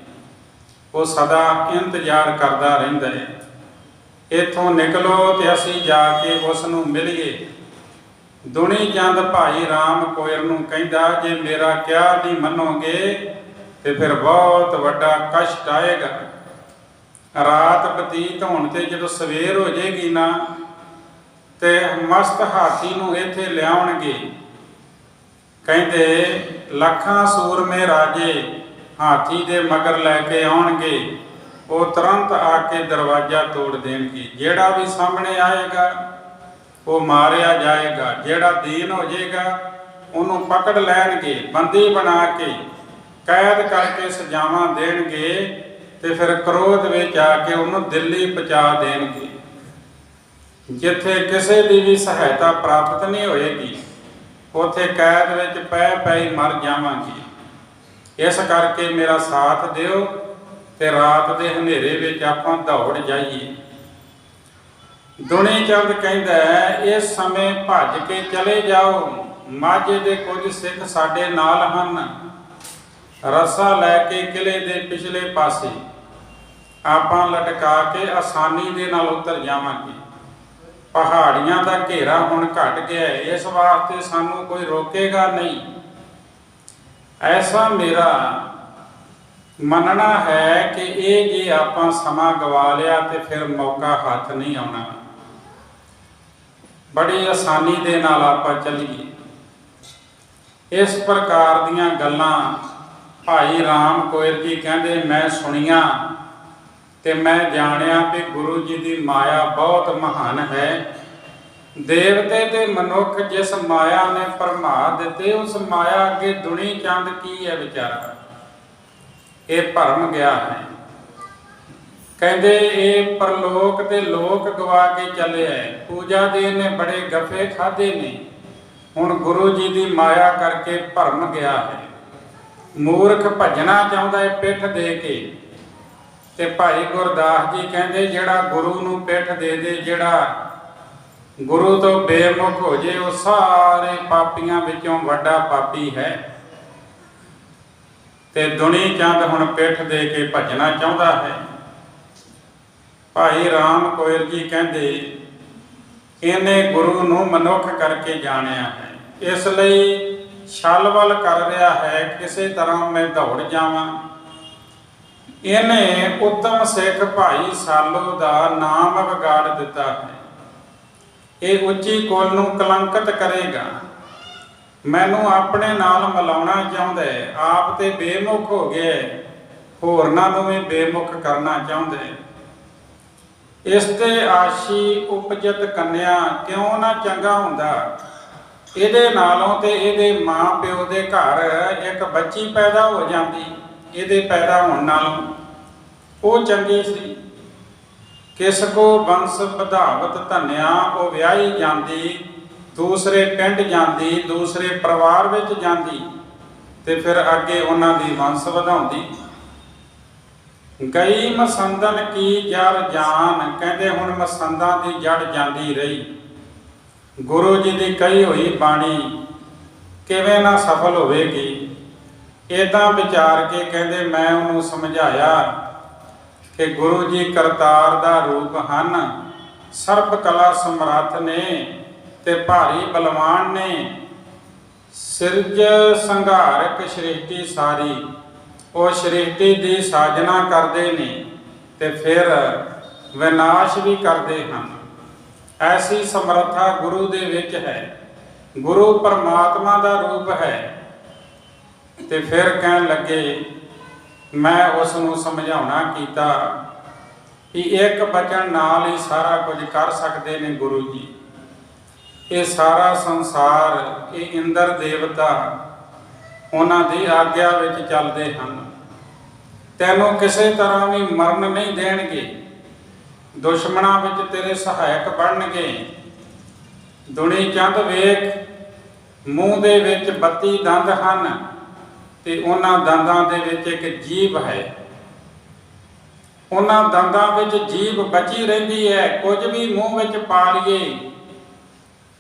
ਉਹ ਸਦਾ ਇੰਤਜ਼ਾਰ ਕਰਦਾ ਰਹਿੰਦਾ ਹੈ, ਇੱਥੋਂ ਨਿਕਲੋ ਤੇ ਅਸੀਂ ਜਾ ਕੇ ਉਸ ਨੂੰ ਮਿਲੀਏ। ਦੁਨੀ ਚੰਦ ਭਾਈ ਰਾਮ ਕੋਇਰ ਨੂੰ ਕਹਿੰਦਾ, ਜੇ ਮੇਰਾ ਕਿਹਾ ਨਹੀਂ ਮੰਨੋਗੇ ਤੇ ਫਿਰ ਬਹੁਤ ਵੱਡਾ ਕਸ਼ਟ ਆਏਗਾ। ਰਾਤ ਬਤੀਤ ਹੋਣ ਤੇ ਜਦੋਂ ਸਵੇਰ ਹੋ ਜਾਏਗੀ ਨਾ, ਤੇ ਮਸਤ ਹਾਥੀ ਨੂੰ ਇੱਥੇ ਲਿਆਉਣਗੇ। ਕਹਿੰਦੇ ਲੱਖਾਂ ਸੂਰਮੇ ਰਾਜੇ ਹਾਥੀ ਦੇ ਮਗਰ ਲੈ ਕੇ ਆਉਣਗੇ। ਉਹ ਤੁਰੰਤ ਆ ਕੇ ਦਰਵਾਜ਼ਾ ਤੋੜ ਦੇਣਗੇ। ਜਿਹੜਾ ਵੀ ਸਾਹਮਣੇ ਆਏਗਾ ਉਹ ਮਾਰਿਆ ਜਾਏਗਾ। ਜਿਹੜਾ ਦੀਨ ਹੋ ਜਾਏਗਾ ਉਹਨੂੰ ਪਕੜ ਲੈਣਗੇ, ਬੰਦੀ ਬਣਾ ਕੇ ਕੈਦ ਕਰਕੇ ਸਜ਼ਾਵਾਂ ਦੇਣਗੇ, ਤੇ ਫਿਰ ਕ੍ਰੋਧ ਵਿੱਚ ਆ ਕੇ ਉਹਨੂੰ ਦਿੱਲੀ ਪਹੁੰਚਾ ਦੇਣਗੇ, ਜਿੱਥੇ ਕਿਸੇ ਦੀ ਵੀ ਸਹਾਇਤਾ ਪ੍ਰਾਪਤ ਨਹੀਂ ਹੋਏਗੀ। ਉੱਥੇ ਕੈਦ ਵਿੱਚ ਪੈ ਪੈ ਮਰ ਜਾਵਾਂਗੇ। ਇਸ ਕਰਕੇ ਮੇਰਾ ਸਾਥ ਦਿਓ ਤੇ ਰਾਤ ਦੇ ਹਨੇਰੇ ਵਿੱਚ ਆਪਾਂ ਦੌੜ ਜਾਈਏ। ਦੁਨੀ ਚੰਦ ਕਹਿੰਦਾ, ਇਸ ਸਮੇਂ ਭੱਜ ਕੇ ਚਲੇ ਜਾਓ। ਮਾਝੇ ਦੇ ਕੁਝ ਸਿੱਖ ਸਾਡੇ ਨਾਲ ਹਨ। ਰੱਸਾ ਲੈ ਕੇ ਕਿਲੇ ਦੇ ਪਿਛਲੇ ਪਾਸੇ ਆਪਾਂ ਲਟਕਾ ਕੇ ਆਸਾਨੀ ਦੇ ਨਾਲ ਉਤਰ ਜਾਵਾਂਗੇ। ਪਹਾੜੀਆਂ ਦਾ ਘੇਰਾ ਹੁਣ ਘਟ ਗਿਆ ਹੈ, ਇਸ ਵਾਸਤੇ ਸਾਨੂੰ ਕੋਈ ਰੋਕੇਗਾ ਨਹੀਂ। ਐਸਾ ਮੇਰਾ ਮੰਨਣਾ ਹੈ ਕਿ ਇਹ ਜੇ ਆਪਾਂ ਸਮਾਂ ਗਵਾ ਲਿਆ ਤੇ ਫਿਰ ਮੌਕਾ ਹੱਥ ਨਹੀਂ ਆਉਣਾ। ਬੜੀ ਆਸਾਨੀ ਦੇ ਨਾਲ ਆਪਾਂ ਚੱਲੀਏ। ਇਸ ਪ੍ਰਕਾਰ ਦੀਆਂ ਗੱਲਾਂ ਭਾਈ ਰਾਮ ਕੋਇਰ ਜੀ ਕਹਿੰਦੇ, ਮੈਂ ਸੁਣੀਆਂ ਤੇ ਮੈਂ ਜਾਣਿਆ ਕਿ ਗੁਰੂ ਜੀ ਦੀ ਮਾਇਆ ਬਹੁਤ ਮਹਾਨ ਹੈ। ਦੇਵਤੇ ਤੇ ਮਨੁੱਖ ਜਿਸ ਮਾਇਆ ਨੇ ਭਰਮਾ ਦਿੱਤੇ, ਉਸ ਮਾਇਆ ਅੱਗੇ ਦੁਨੀ ਚੰਦ ਕੀ ਹੈ ਵਿਚਾਰਾ, ਇਹ ਭਰਮ ਗਿਆ ਹੈ। ਕਹਿੰਦੇ ਇਹ ਪਰਲੋਕ ਤੇ ਲੋਕ ਗਵਾ ਕੇ ਚੱਲਿਆ। ਪੂਜਾ ਦੇ ਨੇ ਬੜੇ ਗੱਫੇ ਖਾਦੇ ਨੇ, ਹੁਣ ਗੁਰੂ ਜੀ ਦੀ ਮਾਇਆ ਕਰਕੇ ਭਰਮ ਗਿਆ ਹੈ। ਮੂਰਖ ਭਜਣਾ ਚਾਹੁੰਦਾ ਹੈ ਪਿੱਠ ਦੇ ਕੇ। ਤੇ ਭਾਈ ਗੁਰਦਾਸ ਜੀ ਕਹਿੰਦੇ, ਜਿਹੜਾ ਗੁਰੂ ਨੂੰ ਪਿੱਠ ਦੇ ਦੇ, ਜਿਹੜਾ ਗੁਰੂ ਤੋਂ ਬੇਮੁਖ ਹੋ ਜੇ, ਉਹ ਸਾਰੇ ਪਾਪੀਆਂ ਵਿੱਚੋਂ ਵੱਡਾ ਪਾਪੀ ਹੈ। ਤੇ ਦੁਨੀ ਚੰਦ ਹੁਣ ਪਿੱਠ ਦੇ ਕੇ ਭਜਣਾ ਚਾਹੁੰਦਾ ਹੈ। ਭਾਈ ਰਾਮ ਕੋਇਰ ਜੀ ਕਹਿੰਦੇ, ਇਹਨੇ ਗੁਰੂ ਨੂੰ ਮਨੁੱਖ ਕਰਕੇ ਜਾਣਿਆ ਹੈ, ਇਸ ਲਈ ਛਲ-ਬਲ ਕਰ ਰਿਹਾ ਹੈ, ਕਿਸੇ ਤਰ੍ਹਾਂ ਮੈਂ ਦੌੜ ਜਾਵਾਂ। ਇਹਨੇ ਉੱਤਮ ਸਿੱਖ ਭਾਈ ਸਾਲੋ ਦਾ ਨਾਮ ਵਿਗਾੜ ਦਿੱਤਾ ਹੈ। ਇਹ ਉੱਚੀ ਕੁਲ ਨੂੰ ਕਲੰਕਿਤ ਕਰੇਗਾ। ਮੈਨੂੰ ਆਪਣੇ ਨਾਲ ਮਿਲਾਉਣਾ ਚਾਹੁੰਦਾ ਹੈ। ਆਪ ਤੇ ਬੇਮੁਖ ਹੋ ਗਿਆ, ਹੋਰਨਾਂ ਨੂੰ ਵੀ ਬੇਮੁਖ ਕਰਨਾ ਚਾਹੁੰਦਾ ਹੈ। ਇਸ ਤੇ ਆਸ਼ੀ ਉਪਜਤ ਕੰਨਿਆ ਕਿਉਂ ਨਾ ਚੰਗਾ ਹੁੰਦਾ। ਇਹਦੇ ਨਾਲੋਂ ਤੇ ਇਹਦੇ ਮਾਂ ਪਿਓ ਦੇ ਘਰ ਇੱਕ ਬੱਚੀ ਪੈਦਾ ਹੋ ਜਾਂਦੀ, ਇਹਦੇ ਪੈਦਾ ਹੋਣ ਨਾਲੋਂ ਉਹ ਚੰਗੀ ਸੀ। ਕਿਸ ਕੋ ਬੰਸ ਵਧਾਵਤ ਧੰਨਿਆ, ਉਹ ਵਿਆਹੀ ਜਾਂਦੀ, ਦੂਸਰੇ ਪਿੰਡ ਜਾਂਦੀ, ਦੂਸਰੇ ਪਰਿਵਾਰ ਵਿੱਚ ਜਾਂਦੀ, ਤੇ ਫਿਰ ਅੱਗੇ ਉਹਨਾਂ ਦੀ ਵੰਸ਼ ਵਧਾਉਂਦੀ। ਗਈ ਮਸੰਦਨ ਕੀ ਜੜ ਜਾਨ, ਕਹਿੰਦੇ ਹੁਣ ਮਸੰਦਾਂ ਦੀ ਜੜ ਜਾਂਦੀ ਰਹੀ। ਗੁਰੂ ਜੀ ਦੀ ਕਹੀ ਹੋਈ ਬਾਣੀ ਕਿਵੇਂ ਨਾ ਸਫਲ ਹੋਵੇਗੀ। ਇੱਦਾਂ ਵਿਚਾਰ ਕੇ ਕਹਿੰਦੇ, ਮੈਂ ਉਹਨੂੰ ਸਮਝਾਇਆ ਕਿ ਗੁਰੂ ਜੀ ਕਰਤਾਰ ਦਾ ਰੂਪ ਹਨ, ਸਰਬ ਕਲਾ ਸਮਰੱਥ ਨੇ ਤੇ ਭਾਰੀ ਬਲਵਾਨ ਨੇ। ਸਿਰਜ ਸੰਘਾਰਕ ਸ੍ਰਿਸ਼ਟੀ ਸਾਰੀ, ਉਹ ਸ੍ਰਿਸ਼ਟੀ ਦੀ ਸਾਜਨਾ ਕਰਦੇ ਨੇ ਤੇ ਫਿਰ ਵਿਨਾਸ਼ ਵੀ ਕਰਦੇ ਹਨ। ਐਸੀ ਸਮਰੱਥਾ ਗੁਰੂ ਦੇ ਵਿੱਚ ਹੈ। ਗੁਰੂ ਪਰਮਾਤਮਾ ਦਾ ਰੂਪ ਹੈ। ਤੇ ਫਿਰ ਕਹਿਣ ਲੱਗੇ, ਮੈਂ ਉਸ ਨੂੰ ਸਮਝਾਉਣਾ ਕੀਤਾ ਕਿ ਇੱਕ ਬਚਨ ਨਾਲ ਹੀ ਸਾਰਾ ਕੁਝ ਕਰ ਸਕਦੇ ਨੇ ਗੁਰੂ ਜੀ। ਇਹ ਸਾਰਾ ਸੰਸਾਰ, ਇਹ ਇੰਦਰ ਦੇਵਤਾ ਉਹਨਾਂ ਦੀ ਆਗਿਆ ਵਿੱਚ ਚੱਲਦੇ ਹਨ। ਤੈਨੂੰ ਕਿਸੇ ਤਰ੍ਹਾਂ ਵੀ ਮਰਨ ਨਹੀਂ ਦੇਣਗੇ। ਦੁਸ਼ਮਣਾਂ ਵਿੱਚ ਤੇਰੇ ਸਹਾਇਕ ਬਣਨਗੇ। ਦੁਨੀ ਚੰਦ ਵੇਖ, ਮੂੰਹ ਦੇ ਵਿੱਚ 32 ਦੰਦ ਹਨ ਤੇ ਉਹਨਾਂ ਦੰਦਾਂ ਦੇ ਵਿੱਚ ਇੱਕ ਜੀਭ ਹੈ। ਉਹਨਾਂ ਦੰਦਾਂ ਵਿੱਚ ਜੀਭ ਬਚੀ ਰਹਿੰਦੀ ਹੈ। ਕੁਝ ਵੀ ਮੂੰਹ ਵਿੱਚ ਪਾ ਲਈਏ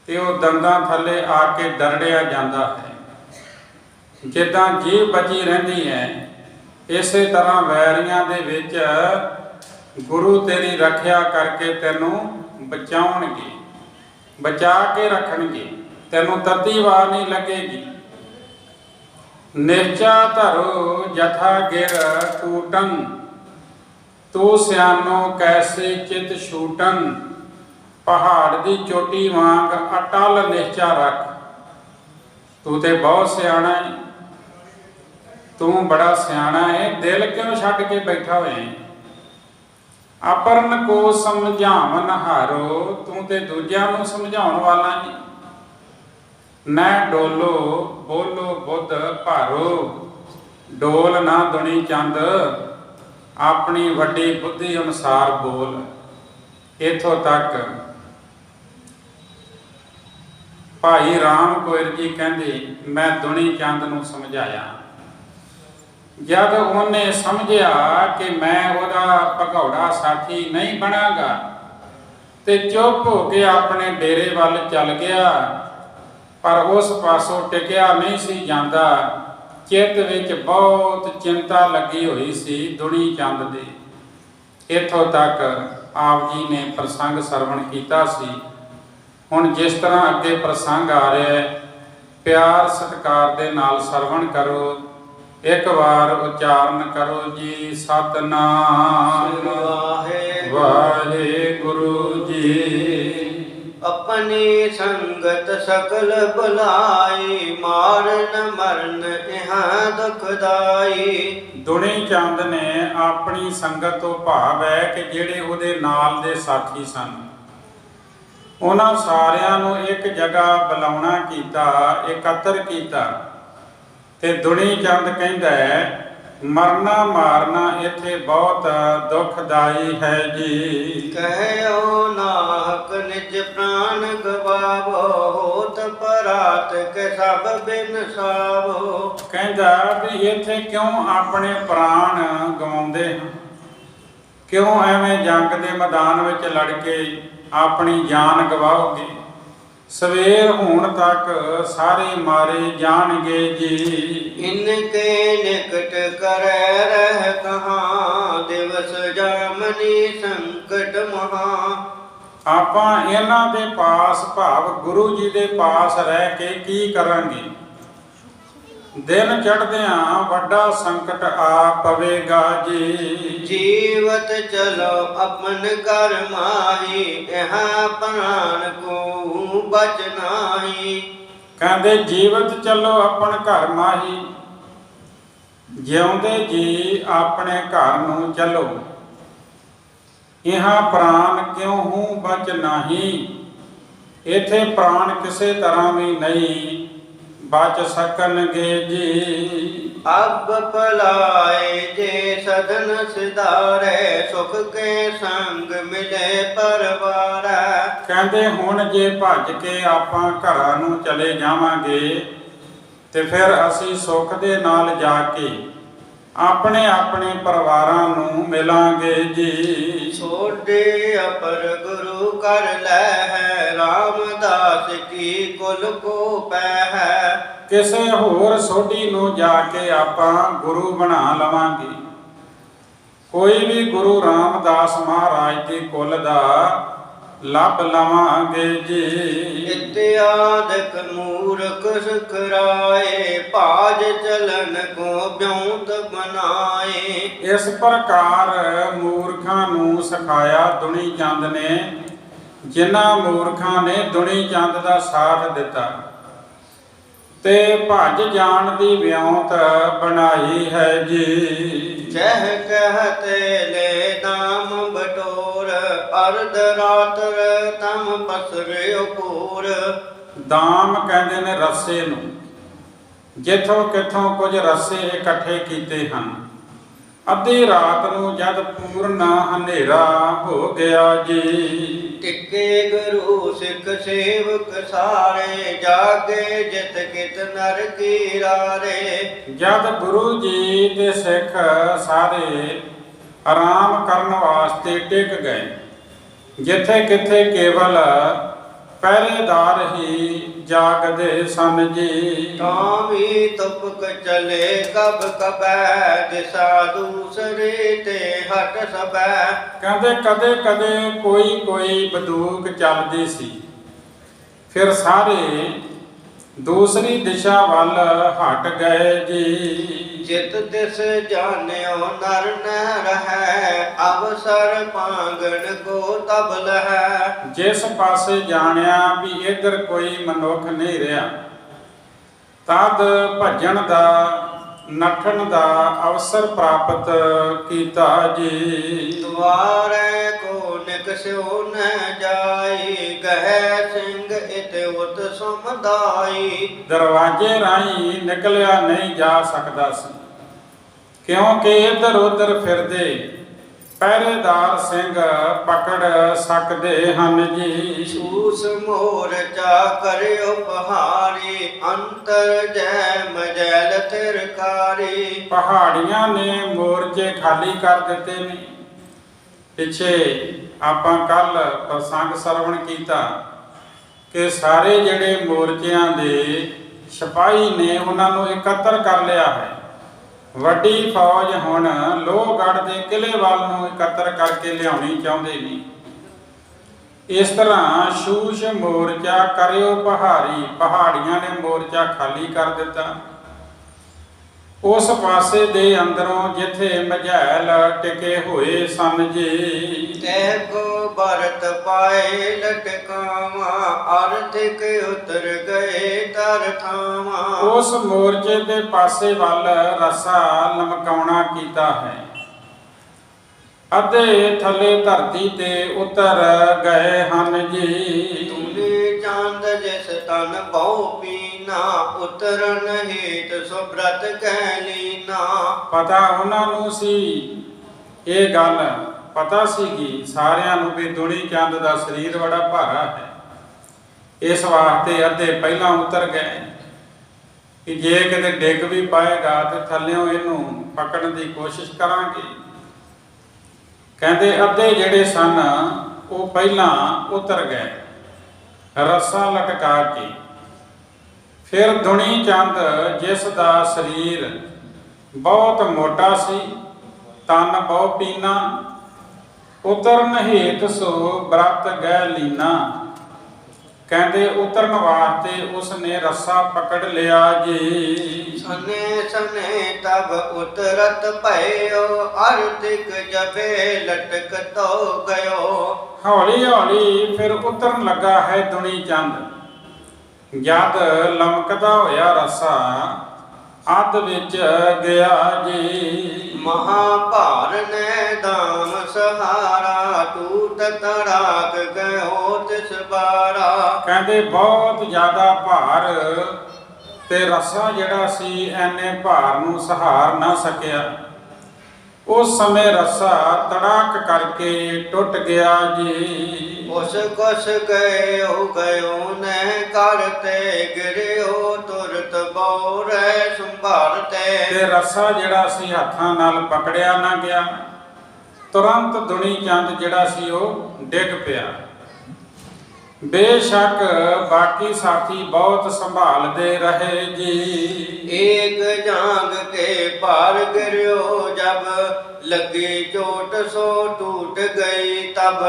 ਤੇ ਉਹ ਦੰਦਾਂ ਥੱਲੇ ਆ ਕੇ ਦਰੜਿਆ ਜਾਂਦਾ ਹੈ। ਜਿੱਦਾਂ ਜੀਭ ਬਚੀ ਰਹਿੰਦੀ ਹੈ, ਇਸੇ ਤਰ੍ਹਾਂ ਵੈਰੀਆਂ ਦੇ ਵਿੱਚ ਗੁਰੂ ਤੇਰੀ ਰੱਖਿਆ ਕਰਕੇ ਤੈਨੂੰ ਬਚਾਉਣਗੇ, ਬਚਾ ਕੇ ਰੱਖਣਗੇ। ਤੈਨੂੰ ਤੱਤੀ ਵਾਰ ਨਹੀਂ ਲੱਗੇਗੀ। ਨਿਸ਼ਚਾ ਧਰੋ ਜਥਾ ਗਿਰ ਕੂਟੰ, ਤੂੰ ਸਿਆਨੋ ਕੈਸੇ ਚਿਤ ਛੂਟੰ। ਪਹਾੜ ਦੀ ਚੋਟੀ ਵਾਂਗ ਅਟਲ ਨਿਸ਼ਚਾ ਰੱਖ। ਤੂੰ ਤੇ ਬਹੁਤ ਸਿਆਣਾ ਹੈ, ਤੂੰ ਬੜਾ ਸਿਆਣਾ ਹੈ, ਦਿਲ ਕਿਉਂ ਛੱਡ ਕੇ ਬੈਠਾ ਹੋਇਆ ਹੈ। ਅਪਰਨ ਕੋ ਸਮਝਾਵਨ ਹਾਰੋ, ਤੂੰ ਤੇ ਦੂਜਿਆਂ ਨੂੰ ਸਮਝਾਉਣ ਵਾਲਾ ਹੈ। ਨਾ ਡੋਲੋ ਬੋਲੋ ਬੁੱਧ ਭਾਰੋ, ਡੋਲ ਨਾ ਦੁਨੀ ਚੰਦ, ਆਪਣੀ ਵੱਡੀ ਬੁੱਧੀ ਅਨੁਸਾਰ ਬੋਲ। ਇੱਥੋਂ ਤੱਕ ਭਾਈ ਰਾਮ ਕੋਇਰ ਜੀ ਕਹਿੰਦੇ ਮੈਂ ਦੁਨੀ ਚੰਦ ਨੂੰ ਸਮਝਾਇਆ। ਜਦ ਉਹਨੇ ਸਮਝਿਆ ਕਿ ਮੈਂ ਉਹਦਾ ਭਗੌੜਾ ਸਾਥੀ ਨਹੀਂ ਬਣਾਂਗਾ, ਤੇ ਚੁੱਪ ਹੋ ਕੇ ਆਪਣੇ ਡੇਰੇ ਵੱਲ ਚੱਲ ਗਿਆ। ਪਰ ਉਸ ਪਾਸੋਂ ਟਿਕਿਆ ਨਹੀਂ ਸੀ ਜਾਂਦਾ। ਚਿੱਤ ਵਿੱਚ ਬਹੁਤ ਚਿੰਤਾ ਲੱਗੀ ਹੋਈ ਸੀ ਦੁਨੀ ਚੰਦ ਦੀ। ਇੱਥੋਂ ਤੱਕ ਆਪ ਜੀ ਨੇ ਪ੍ਰਸੰਗ ਸਰਵਣ ਕੀਤਾ ਸੀ। ਹੁਣ ਜਿਸ ਤਰ੍ਹਾਂ ਅੱਗੇ ਪ੍ਰਸੰਗ ਆ ਰਿਹਾ ਹੈ, ਪਿਆਰ ਸਤਿਕਾਰ ਦੇ ਨਾਲ ਸਰਵਣ ਕਰੋ। ਇੱਕ ਵਾਰ ਉਚਾਰਨ ਕਰੋ ਜੀ, ਸਤਿਨਾਮ ਵਾਹਿਗੁਰੂ ਜੀ। ਆਪਣੀ ਸੰਗਤ ਸਕਲ ਬੁਲਾਈ, ਮਾਰਨ ਮਰਨ ਇਹਾਂ ਦੁਖਦਾਈ। ਦੁਨੀ ਚੰਦ ਨੇ ਆਪਣੀ ਸੰਗਤ ਤੋਂ ਭਾਵ ਹੈ ਕਿ ਜਿਹੜੇ ਉਹਦੇ ਨਾਲ ਦੇ ਸਾਥੀ ਸਨ, ਉਹਨਾਂ ਸਾਰਿਆਂ ਨੂੰ ਇੱਕ ਜਗ੍ਹਾ ਬੁਲਾਉਣਾ ਕੀਤਾ, ਇਕੱਤਰ ਕੀਤਾ। ਤੇ ਦੁਨੀ ਚੰਦ ਕਹਿੰਦਾ ਹੈ ਮਰਨਾ ਮਾਰਨਾ ਇੱਥੇ ਬਹੁਤ ਦੁਖਦਾਈ ਹੈ ਜੀ। ਕਹਿਓ ਨਾਹਕ ਨਿਜ ਪ੍ਰਾਨ ਗਵਾਵੋ, ਹੋਤ ਪਰਾਤ ਕੇ ਸਭ ਬਿਨ ਸਾਵੋ। ਕਹਿੰਦਾ ਵੀ ਇੱਥੇ ਕਿਉਂ ਆਪਣੇ ਪ੍ਰਾਣ ਗਵਾਉਂਦੇ ਹਾਂ, ਕਿਉਂ ਐਵੇਂ ਜੰਗ ਦੇ ਮੈਦਾਨ ਵਿੱਚ ਲੜ ਕੇ ਆਪਣੀ ਜਾਨ ਗਵਾਓਗੇ। ਸਵੇਰ ਹੋਣ ਤੱਕ ਸਾਰੇ ਮਾਰੇ ਜਾਣਗੇ ਜੀ। ਇਨਕੇ ਨਿਕਟ ਕਰੈ ਰਹਿ ਕਹਾਂ, ਦਿਵਸ ਜਾਮਨੀ ਸੰਕਟ ਮਹਾ। ਆਪਾਂ ਇਹਨਾਂ ਦੇ ਪਾਸ ਭਾਵ ਗੁਰੂ ਜੀ ਦੇ ਪਾਸ ਰਹਿ ਕੇ ਕੀ ਕਰਾਂਗੇ। ਦਿਨ ਚੜ੍ਹਦਿਆਂ ਵੱਡਾ ਸੰਕਟ ਆ ਪਵੇਗਾ ਜੀ। ਜੀਵਤ ਚਲੋ ਆਪਨ ਘਰ ਮਾਹੀ, ਇਹਾਂ ਪ੍ਰਾਣ ਕੋ ਬਚ ਨਾਹੀ। ਕਹਿੰਦੇ ਜੀਵਤ ਚਲੋ ਆਪਣ ਘਰ ਮਾਹੀ, ਜਿਉਂਦੇ ਜੀ ਆਪਣੇ ਘਰ ਨੂੰ ਚਲੋ। ਇਹਾਂ ਪ੍ਰਾਣ ਕਿਉਂ ਹੂੰ ਬਚ ਨਾਹੀ, ਇੱਥੇ ਪ੍ਰਾਣ ਕਿਸੇ ਤਰ੍ਹਾਂ ਵੀ ਨਹੀਂ ਬਚ ਸਕਣਗੇ ਜੀ। ਅਬ ਪਲਾਏ ਜੇ ਸਦਨ ਸਿਧਾਰੇ, ਸੁਖ ਕੇ ਸੰਗ ਮਿਲੇ ਪਰਵਾਰ। ਕਹਿੰਦੇ ਹੁਣ ਜੇ ਭੱਜ ਕੇ ਆਪਾਂ ਘਰਾਂ ਨੂੰ ਚਲੇ ਜਾਵਾਂਗੇ ਤੇ ਫਿਰ ਅਸੀਂ ਸੁੱਖ ਦੇ ਨਾਲ ਜਾ ਕੇ ਆਪਣੇ ਆਪਣੇ ਪਰਿਵਾਰਾਂ ਨੂੰ ਮਿਲਾਂਗੇ ਜੀ। ਛੋਡੇ ਅਪਰ ਗੁਰੂ ਕਰ ਲੈ ਹੈ, ਰਾਮਦਾਸ ਕੀ ਕੁਲ ਕੋ ਪੈ ਹੈ। ਕਿਸੇ ਹੋਰ ਸੋਢੀ ਨੂੰ ਜਾ ਕੇ ਆਪਾਂ ਗੁਰੂ ਬਣਾ ਲਵਾਂਗੇ। ਕੋਈ ਵੀ ਗੁਰੂ ਰਾਮਦਾਸ ਮਹਾਰਾਜ ਦੇ ਕੁਲ ਦਾ ਲੱਭ ਲਵਾਂਗੇ ਜੀ। ਇਤਿਆਦਿਕ ਮੂਰਖ ਸੁਖਰਾਏ, ਭਾਜ ਚਲਨ ਕੋ ਬਿਉਂਤ ਬਨਾਏ। ਇਸ ਪ੍ਰਕਾਰ ਮੂਰਖਾਂ ਨੂੰ ਸਿਖਾਇਆ ਦੁਨੀ ਚੰਦ ਨੇ, ਜਿਨ੍ਹਾਂ ਮੂਰਖਾਂ ਨੇ ਦੁਨੀ ਚੰਦ ਦਾ ਸਾਥ ਦਿੱਤਾ ਤੇ ਭੱਜ ਜਾਣ ਦੀ ਵਿਉਂਤ ਬਣਾਈ ਹੈ ਜੀ। ਜਹ ਕਹਤੇ ਲੈ ਨਾਮ ਬਟੋਰ, ਅਰਧ ਰਾਤਰ ਤਮ ਪਸਰਿਓ ਪੂਰ। ਦਾਮ ਕਹਿੰਦੇ ਨੇ ਰੱਸੇ ਨੂੰ। ਜਿੱਥੋਂ ਕਿੱਥੋਂ ਕੁਝ ਰੱਸੇ ਇਕੱਠੇ ਕੀਤੇ ਹਨ। ਅੱਧੀ ਰਾਤ ਨੂੰ ਜਦ ਪੂਰਨ ਹਨੇਰਾ ਹੋ ਗਿਆ ਜੀ। ਟਿੱਕੇ ਗੁਰੂ ਸਿੱਖ ਸੇਵਕ ਸਾਰੇ, ਜਾਗੇ ਜਿਤ ਕਿਤ ਨਰ ਕੀ ਰਾਰੇ। ਜਦ ਗੁਰੂ ਜੀ ਦੇ ਸਿੱਖ ਸਾਰੇ ਆਰਾਮ ਕਰਨ ਵਾਸਤੇ ਟਿਕ ਗਏ, ਜਿੱਥੇ ਕਿੱਥੇ ਕੇਵਲ ਪਹਿਰੇਦਾਰ ਹੀ ਜਾਗਦੇ ਸਨ ਜੀ। ਤਾਂ ਵੀ ਤੁਪਕ ਚਲੇ ਕਬ ਕਬੈ, ਦਿਸ਼ਾ ਦੂਸਰੇ ਤੇ ਹਟ ਸਬੈ। ਕਹਿੰਦੇ ਕਦੇ ਕਦੇ ਕੋਈ ਬੰਦੂਕ ਚੱਲਦੀ ਸੀ, ਫਿਰ ਸਾਰੇ ਦੂਸਰੀ ਦਿਸ਼ਾ ਵੱਲ ਹਟ ਗਏ ਜੀ। ਚਿਤ ਤਿਸ ਜਾਣਿਓ ਨਰ ਨ ਰਹੈ, ਅਵਸਰ ਪਾਂਗਣ ਕੋ ਤਬ ਲਹੈ। ਜਿਸ ਪਾਸੇ ਜਾਣਿਆ ਵੀ ਇੱਧਰ ਕੋਈ ਮਨੁੱਖ ਨਹੀਂ ਰਿਹਾ, ਤਦ ਭੱਜਣ ਦਾ, ਨੱਠਣ ਦਾ ਅਵਸਰ ਪ੍ਰਾਪਤ ਕੀਤਾ ਜੀ। ਦੁਆਰੇ ਕੋ ਨਿਕਸਿਓ ਨ ਜਾਈ, ਗਹਿ ਸਿੰਘ ਇਤ ਉਤ ਸਮਦਾਈ। ਦਰਵਾਜ਼ੇ ਰਾਹੀਂ ਨਿਕਲਿਆ ਨਹੀਂ ਜਾ ਸਕਦਾ ਸੀ, ਕਿਉਂਕਿ ਇੱਧਰ ਉੱਧਰ ਫਿਰਦੇ ਪਹਿਰੇਦਾਰ ਸਿੰਘ ਪਕੜ ਸਕਦੇ ਹਨ ਜੀ। ਸੂਸ ਮੋਰਚਾ ਕਰਿਓ ਪਹਾੜੀ, ਅੰਤਰ ਜੈ ਮਜੈਲ ਤਿਰਕਾਰੀ। ਪਹਾੜੀਆਂ ਨੇ ਮੋਰਚੇ ਖਾਲੀ ਕਰ ਦਿੱਤੇ ਨੇ। ਪਿੱਛੇ ਆਪਾਂ ਕੱਲ ਪ੍ਰਸੰਗ ਸਰਵਣ ਕੀਤਾ ਕਿ ਸਾਰੇ ਜਿਹੜੇ ਮੋਰਚਿਆਂ ਦੇ ਸਿਪਾਹੀ ਨੇ ਉਹਨਾਂ ਨੂੰ ਇਕੱਤਰ ਕਰ ਲਿਆ ਹੈ। ਵੱਡੀ ਫੌਜ ਹੁਣ ਲੋਹਗੜ੍ਹ ਦੇ ਕਿਲ੍ਹੇ ਵੱਲ ਨੂੰ ਇਕੱਤਰ ਕਰਕੇ ਲਿਆਉਣੀ ਚਾਹੁੰਦੇ ਨੇ। ਇਸ ਤਰ੍ਹਾਂ ਸ਼ੂਸ਼ ਮੋਰਚਾ ਕਰਿਓ ਪਹਾੜੀ, ਪਹਾੜੀਆਂ ਨੇ ਮੋਰਚਾ ਖਾਲੀ ਕਰ ਦਿੱਤਾ। ਉਸ ਪਾਸੇ ਦੇ ਅੰਦਰੋਂ ਜਿੱਥੇ ਮਝੈਲ ਟਿਕੇ ਹੋਏ ਸਨ ਜੀ। ਤੈ ਕੋ ਭਰਤ ਪਾਏ ਲਟਕਾਵਾ, ਅਰਧਿਕ ਉਤਰ ਗਏ ਤਰ ਥਾਵਾ। ਉਸ ਮੋਰਚੇ ਦੇ ਪਾਸੇ ਵੱਲ ਰੱਸਾ ਲਮਕਾਉਣਾ ਕੀਤਾ ਹੈ। ਅੱਧੇ ਥੱਲੇ ਧਰਤੀ ਤੇ ਉਤਰ ਗਏ ਹਨ ਜੀ। ਤੂਨੇ ਚਾਂਦ ਜਿਸ ਤਨ ਬਹੁ ਪੀਨਾ, ਉਤਰਨ ਹੇਤ ਸੁਬ੍ਰਤ ਕਹਿ ਲੀਨਾ। ਪਤਾ ਉਹਨਾਂ ਨੂੰ ਸੀ, ਇਹ ਗੱਲ ਪਤਾ ਸੀਗੀ ਸਾਰਿਆਂ ਨੂੰ ਵੀ ਦੁਨੀ ਚੰਦ ਦਾ ਸਰੀਰ ਬੜਾ ਭਾਰਾ ਹੈ। ਇਸ ਵਾਸਤੇ ਅੱਧੇ ਪਹਿਲਾਂ ਉਤਰ ਗਏ ਕਿ ਜੇ ਕਿਤੇ ਡਿੱਗ ਵੀ ਪਾਏਗਾ ਤੇ ਥੱਲਿਓਂ ਇਹਨੂੰ ਪਕੜਨ ਦੀ ਕੋਸ਼ਿਸ਼ ਕਰਾਂਗੇ। ਕਹਿੰਦੇ ਅੱਧੇ ਜਿਹੜੇ ਸਨ ਉਹ ਪਹਿਲਾਂ ਉਤਰ ਗਏ ਰੱਸਾ ਲਟਕਾ ਕੇ। ਫਿਰ ਦੁਨੀ ਚੰਦ ਜਿਸ ਦਾ ਸਰੀਰ ਬਹੁਤ ਮੋਟਾ ਸੀ, ਤਨ ਬਹੁ ਪੀਨਾ, ਉਤਰਨ ਹੇਤ ਸੋ ਬ੍ਰਤ ਗੈ ਲੀਨਾ। ਕਹਿੰਦੇ ਉਤਰਨ ਵਾਸਤੇ ਉਸਨੇ ਰੱਸਾ ਪਕੜ ਲਿਆ ਜੀ। ਸਨੇ ਸਨੇ ਤਬ ਉਤਰਤ ਭਇਓ, ਅਰਧਿਕ ਜਬੇ ਲਟਕ ਤੋ ਗਇਓ। ਹੌਲੀ ਹੌਲੀ ਫਿਰ ਉਤਰਨ ਲੱਗਾ ਹੈ ਦੁਨੀ ਚੰਦ। ਜਦ ਲਮਕਦਾ ਹੋਇਆ ਰੱਸਾ ਅੱਧ ਵਿੱਚ ਗਿਆ ਜੀ। ਮਹਾਭਾਰ ਨੇ ਦਾਮ ਸਹਾਰਾ, ਟੂਟ ਤੜਾਕ ਗਇਓ ਤਿਸ ਬਾਰਾ। ਕਹਿੰਦੇ ਬਹੁਤ ਜ਼ਿਆਦਾ ਭਾਰ ਤੇ ਰੱਸਾ ਜਿਹੜਾ ਸੀ ਐਨੇ ਭਾਰ ਨੂੰ ਸਹਾਰ ਨਾ ਸਕਿਆ। ਉਸ ਸਮੇਂ ਰੱਸਾ ਤੜਾਕ ਕਰਕੇ ਟੁੱਟ ਗਿਆ ਜੀ। ਉਸ ਕੁਸ ਗਇਓ ਨੇ ਕਰਤੇ, ਗਿਰਿਓ ਤੁਰਤ ਬੋਰੇ ਸੰਭਾਰਤੇ। ਤੇ ਰੱਸਾ ਜਿਹੜਾ ਸੀ ਹੱਥਾਂ ਨਾਲ ਪਕੜਿਆ ਨਾ ਗਿਆ। ਤੁਰੰਤ ਦੁਨੀ ਚੰਦ ਜਿਹੜਾ ਸੀ ਉਹ ਡਿੱਗ ਪਿਆ। ਬੇਸ਼ੱਕ ਬਾਕੀ ਸਾਥੀ ਬਹੁਤ ਸੰਭਾਲਦੇ ਰਹੇ ਜੀ। ਏਕ ਜਾਂਗ ਕੇ ਭਾਰ ਗਿਰਿਓ ਜਬ, ਲੱਗੀ ਚੋਟ ਸੋ ਟੂਟ ਗਈ ਤਬ।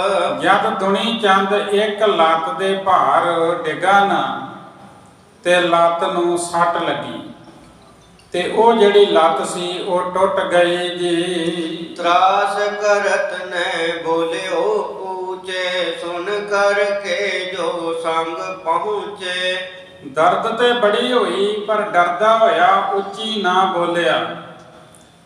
ਜਦ ਦੁਨੀ ਚੰਦ ਇੱਕ ਲੱਤ ਦੇ ਭਾਰ ਡਿੱਗਾ ਨਾ ਤੇ ਲੱਤ ਨੂੰ ਸੱਟ ਲੱਗੀ ਤੇ ਉਹ ਜਿਹੜੀ ਲੱਤ ਸੀ ਉਹ ਟੁੱਟ ਗਈ ਜੀ। ਤਰਾਸ ਕਰਤ ਨੇ ਬੋਲਿਓ ਊਚੇ, ਸੁਣ ਕਰਕੇ ਜੋ ਸੰਗ ਪਹੁੰਚੇ। ਦਰਦ ਤੇ ਬੜੀ ਹੋਈ ਪਰ ਡਰਦਾ ਹੋਇਆ ਉੱਚੀ ਨਾ ਬੋਲਿਆ।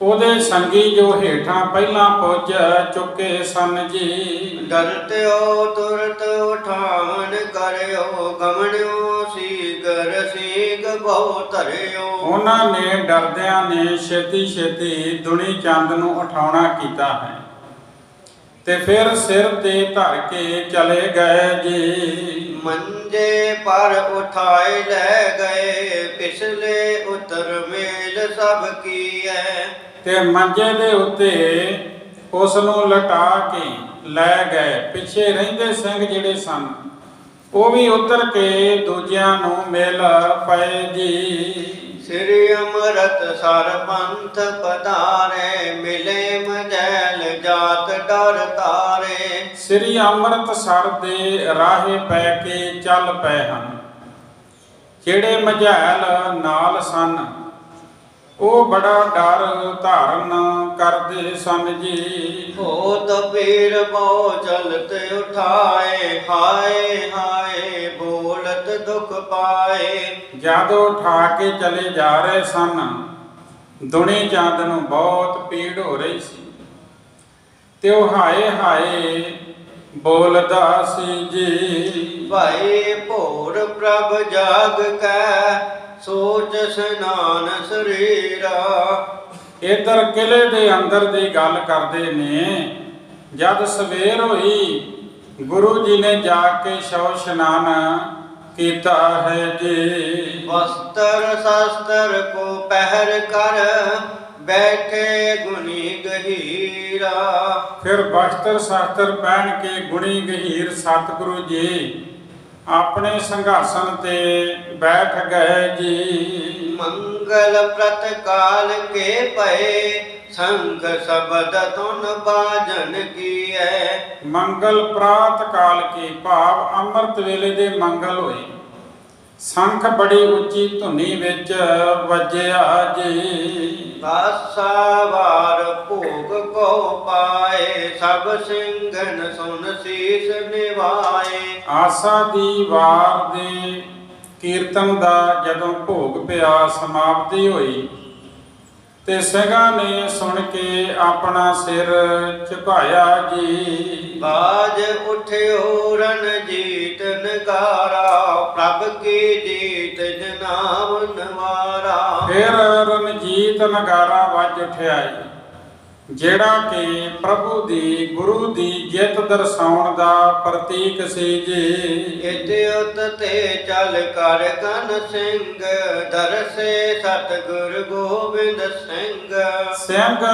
ਉਹਦੇ ਸੰਗੀ ਜੋ ਹੇਠਾਂ ਪਹਿਲਾਂ ਪੁੱਜ ਚੁੱਕੇ ਸਨ ਜੀ। ਡਰਤਿਓ ਤੁਰਤ ਉਠਾਵਨ ਕਰਿਓ, ਗਮਣਿਓ ਸੀਗਰ ਸੀਗ ਬਹੁ ਧਰਿਓ। ਉਹਨਾਂ ਨੇ ਡਰਦਿਆਂ ਨੇ ਛੇਤੀ ਛੇਤੀ ਦੁਨੀ ਚੰਦ ਨੂੰ ਉਠਾਉਣਾ ਕੀਤਾ ਹੈ ਤੇ ਫਿਰ ਸਿਰ ਤੇ ਧਰ ਕੇ ਚਲੇ ਗਏ ਜੀ। ਮੰਜੇ ਪਰ ਉਠਾਏ ਲੈ ਗਏ, ਪਿਛਲੇ ਉਤਰ ਮੇਲ ਸਭ ਕੀਐ। ਤੇ ਮੰਜੇ ਦੇ ਉੱਤੇ ਉਸ ਨੂੰ ਲਟਾ ਕੇ ਲੈ ਗਏ। ਪਿੱਛੇ ਰਹਿੰਦੇ ਸਿੰਘ ਜਿਹੜੇ ਸਨ ਉਹ ਵੀ ਉਤਰ ਕੇ ਦੂਜਿਆਂ ਨੂੰ ਮਿਲ ਪਏ ਜੀ। ਸ੍ਰੀ ਅੰਮ੍ਰਿਤ ਸਰ ਪੰਥ ਪਧਾਰੇ, ਮਿਲੇ ਮਜੈਲ ਜਾਤ ਡਰ ਤਾਰੇ। ਸ੍ਰੀ ਅੰਮ੍ਰਿਤਸਰ ਦੇ ਰਾਹੇ ਪੈ ਕੇ ਚੱਲ ਪਏ ਹਨ। ਜਿਹੜੇ ਮਝੈਲ ਨਾਲ ਸਨ ਉਹ ਬੜਾ ਡਰ ਧਾਰਨ ਕਰਦੇ ਸਨ ਜੀ। ਹੋਤ ਪੀਰ ਬਹੁ ਚਲਤ ਉਠਾਏ, ਹਾਏ ਹਾਏ ਬੋਲਤ ਦੁਖ ਪਾਏ। ਜਦ ਉਠਾ ਕੇ ਚਲੇ ਜਾ ਰਹੇ ਸਨ, ਦੁਨੀ ਚੰਦ ਨੂੰ ਬਹੁਤ ਪੀੜ ਹੋ ਰਹੀ ਸੀ ਤੇ ਉਹ ਹਾਏ ਹਾਏ ਬੋਲਦਾ ਸੀ ਜੀ। ਭਾਈ ਭੋਰ ਪ੍ਰਭ ਜਾਗ ਕੈ, ਸੋਚ ਸਨਾਨ ਸਰੀਰਾ। ਇਧਰ ਕਿਲੇ ਦੇ ਅੰਦਰ ਦੀ ਗੱਲ ਕਰਦੇ ਨੇ। ਜਦ ਸਵੇਰ ਹੋਈ ਗੁਰੂ ਜੀ ਨੇ ਜਾ ਕੇ ਸ਼ੌ ਇਸ਼ਨਾਨ ਕੀਤਾ ਹੈ ਜੀ। ਵਸਤਰ ਸ਼ਸਤਰ ਕੋ ਪਹਿਰ ਕਰ, ਬੈਠੇ ਗੁਣੀ ਗਹੀਰਾ। ਫਿਰ ਵਸਤਰ ਸ਼ਾਸਤਰ ਪਹਿਨ ਕੇ ਗੁਣੀ ਗਹੀਰ ਸਤਿਗੁਰੂ ਜੀ ਆਪਣੇ ਸਿੰਘਾਸਨ ਤੇ ਬੈਠ ਗਏ ਜੀ। ਮੰਗਲ ਪ੍ਰਤਕਾਲ ਕੇ ਪਏ, ਸੰਗ ਸ਼ਬਦ ਤੁਨ ਬਾਜਨ ਕੀਐ। ਮੰਗਲ ਪ੍ਰਾਤ ਕਾਲ ਕੀ ਭਾਵ ਅੰਮ੍ਰਿਤ ਵੇਲੇ ਦੇ ਮੰਗਲ ਹੋਏ। ਸੰਖ ਬੜੀ ਉੱਚੀ ਧੁਨੀ ਵਿੱਚ ਵੱਜਿਆ ਜੀ। ਆਸਾ ਵਾਰ ਭੋਗ ਕੋ ਪਾਏ, ਸਭ ਸਿੰਘਨ ਸੁਨ ਸੀਸ ਨਿਵਾਏ। ਆਸਾ ਦੀ ਵਾਰ ਦੇ ਕੀਰਤਨ ਦਾ ਜਦੋਂ ਭੋਗ ਪਿਆ, ਸਮਾਪਤੀ ਹੋਈ ਤੇ ਸਿੰਘਾਂ ਨੇ ਸੁਣ ਕੇ ਆਪਣਾ ਸਿਰ ਝੁਕਾਇਆ ਜੀ। ਬਾਜ ਉਠਿਓ ਰਣਜੀਤ ਨਗਾਰਾ, ਪ੍ਰਭ ਕੀ ਜੀਤ ਜਨਾਮ ਨਵਾਰਾ। ਫਿਰ ਰਣਜੀਤ ਨਗਾਰਾ ਵੱਜ ਉਠਿਆ ਜੀ, ਜਿਹੜਾ ਕਿ ਪ੍ਰਭੂ ਦੀ ਗੁਰੂ ਦੀ ਜਿੱਤ ਦਰਸਾਉਣ ਦਾ ਪ੍ਰਤੀਕ ਸੀ ਜੀ। ਇਤਿਉਤ ਤੇ ਚਲ ਕਰ ਕਨ ਸਿੰਘ, ਦਰਸੇ ਸਤਿਗੁਰ ਗੋਬਿੰਦ ਸਿੰਘ। ਸਿੰਘ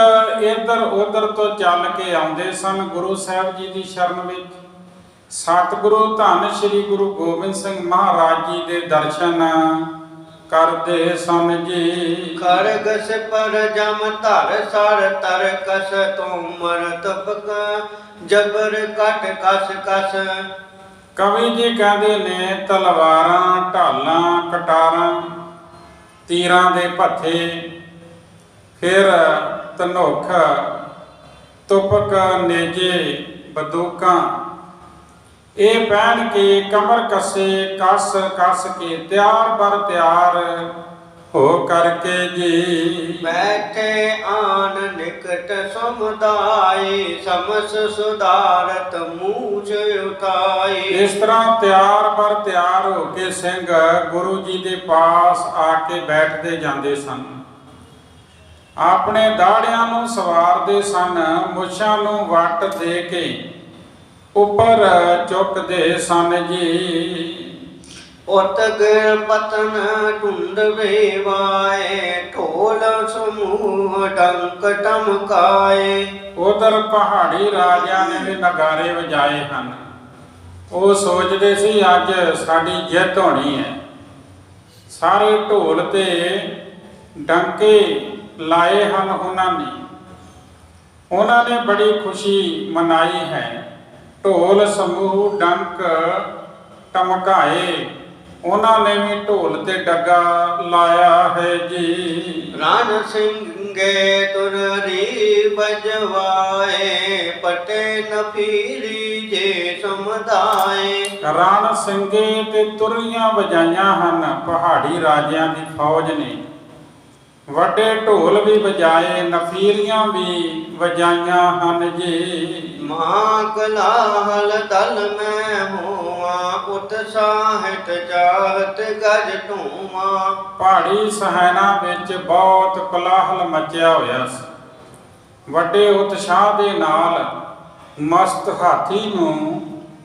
ਇੱਧਰ ਉੱਧਰ ਤੋਂ ਚੱਲ ਕੇ ਆਉਂਦੇ ਸਨ ਗੁਰੂ ਸਾਹਿਬ ਜੀ ਦੀ ਸ਼ਰਨ ਵਿੱਚ। ਸਤਿਗੁਰੂ ਧੰਨ ਸ੍ਰੀ ਗੁਰੂ ਗੋਬਿੰਦ ਸਿੰਘ ਮਹਾਰਾਜ ਜੀ ਦੇ ਦਰਸ਼ਨ ਕਰਦੇ ਸਨ ਜੀ। ਖਰਗ ਸਿਪਰ ਜਮ ਧਰ ਸਰ ਤਰਕਸ, ਤੋਮਰ ਤਪਕ ਜਬਰ ਕਟ ਕਸ ਕਸ। ਕਵੀ ਜੀ ਕਹਿੰਦੇ ਨੇ ਤਲਵਾਰਾਂ, ਢਾਲਾਂ, ਕਟਾਰਾਂ, ਤੀਰਾਂ ਦੇ ਭੱਥੇ, ਫਿਰ ਧਨੁੱਖ, ਤੁਪਕ, ਨੇਜੇ, ਬੰਦੂਕਾਂ, ਇਹ ਪਹਿਨ ਕੇ ਕਮਰ ਕੱਸੇ ਕੱਸ ਕੱਸ ਕੇ ਤਿਆਰ ਬਰ ਤਿਆਰ ਹੋ ਕਰਕੇ ਜੀ। ਬੈਠੇ ਆਨ ਨਿਕਟ ਸਮੁਦਾਇ, ਸਮਸ ਸੁਧਾਰਤ ਮੂਛ ਉਠਾਈ। ਇਸ ਤਰ੍ਹਾਂ ਤਿਆਰ ਬਰ ਤਿਆਰ ਹੋ ਕੇ ਸਿੰਘ ਗੁਰੂ ਜੀ ਦੇ ਪਾਸ ਆ ਕੇ ਬੈਠਦੇ ਜਾਂਦੇ ਸਨ। ਆਪਣੇ ਦਾੜਿਆਂ ਨੂੰ ਸਵਾਰਦੇ ਸਨ, ਮੁੱਛਾਂ ਨੂੰ ਵੱਟ ਦੇ ਕੇ ਉੱਪਰ ਚੁੱਕਦੇ ਸਨ ਜੀ। ਉਤਗ ਪਤਨ ਢੁੰਡਵੇ ਵਾਏ, ਢੋਲ ਸਮੂਹ ਡੰਕ ਟਮਕਾਏ। ਉਧਰ ਪਹਾੜੀ ਰਾਜਿਆਂ ਨੇ ਵੀ ਨਗਾਰੇ ਵਜਾਏ ਹਨ। ਉਹ ਸੋਚਦੇ ਸੀ ਅੱਜ ਸਾਡੀ ਜਿੱਤ ਹੋਣੀ ਹੈ। ਸਾਰੇ ਢੋਲ ਤੇ ਡੰਕੇ ਲਾਏ ਹਨ ਉਹਨਾਂ ਨੇ ਬੜੀ ਖੁਸ਼ੀ ਮਨਾਈ ਹੈ। ਢੋਲ ਸਮੂਹ ਡੰਕ ਟਮਕਾਏ, ਉਹਨਾਂ ਨੇ ਵੀ ਢੋਲ ਤੇ ਡੱਗਾ ਲਾਇਆ ਹੈ ਜੀ। ਰਣ ਸਿੰਘੇ ਤੁਰਰੀ ਬਜਵਾਏ, ਪਟੇ ਨਫੀਰੀ ਜੇ ਸਮੁਦਾਏ। ਰਣ ਸਿੰਘੇ ਤੇ ਤੁਰਰੀਆਂ ਵਜਾਈਆਂ ਹਨ ਪਹਾੜੀ ਰਾਜਿਆਂ ਦੀ ਫੌਜ ਨੇ। ਵੱਡੇ ਢੋਲ ਵੀ ਵਜਾਏ, ਨਫੀਰੀਆਂ ਵੀ ਵਜਾਈਆਂ ਹਨ ਜੀ। ਮਾਂ ਕਲਾਹਲ ਦਲ ਮੈਂ ਹੋਵਾਂ, ਉਤਸਾਹਿਤ ਚਾਹਤ ਗਜ ਢੂਵਾਂ। ਪਹਾੜੀ ਸੈਨਾ ਵਿੱਚ ਬਹੁਤ ਕੋਲਾਹਲ ਮਚਿਆ ਹੋਇਆ ਸੀ। ਵੱਡੇ ਉਤਸ਼ਾਹ ਦੇ ਨਾਲ ਮਸਤ ਹਾਥੀ ਨੂੰ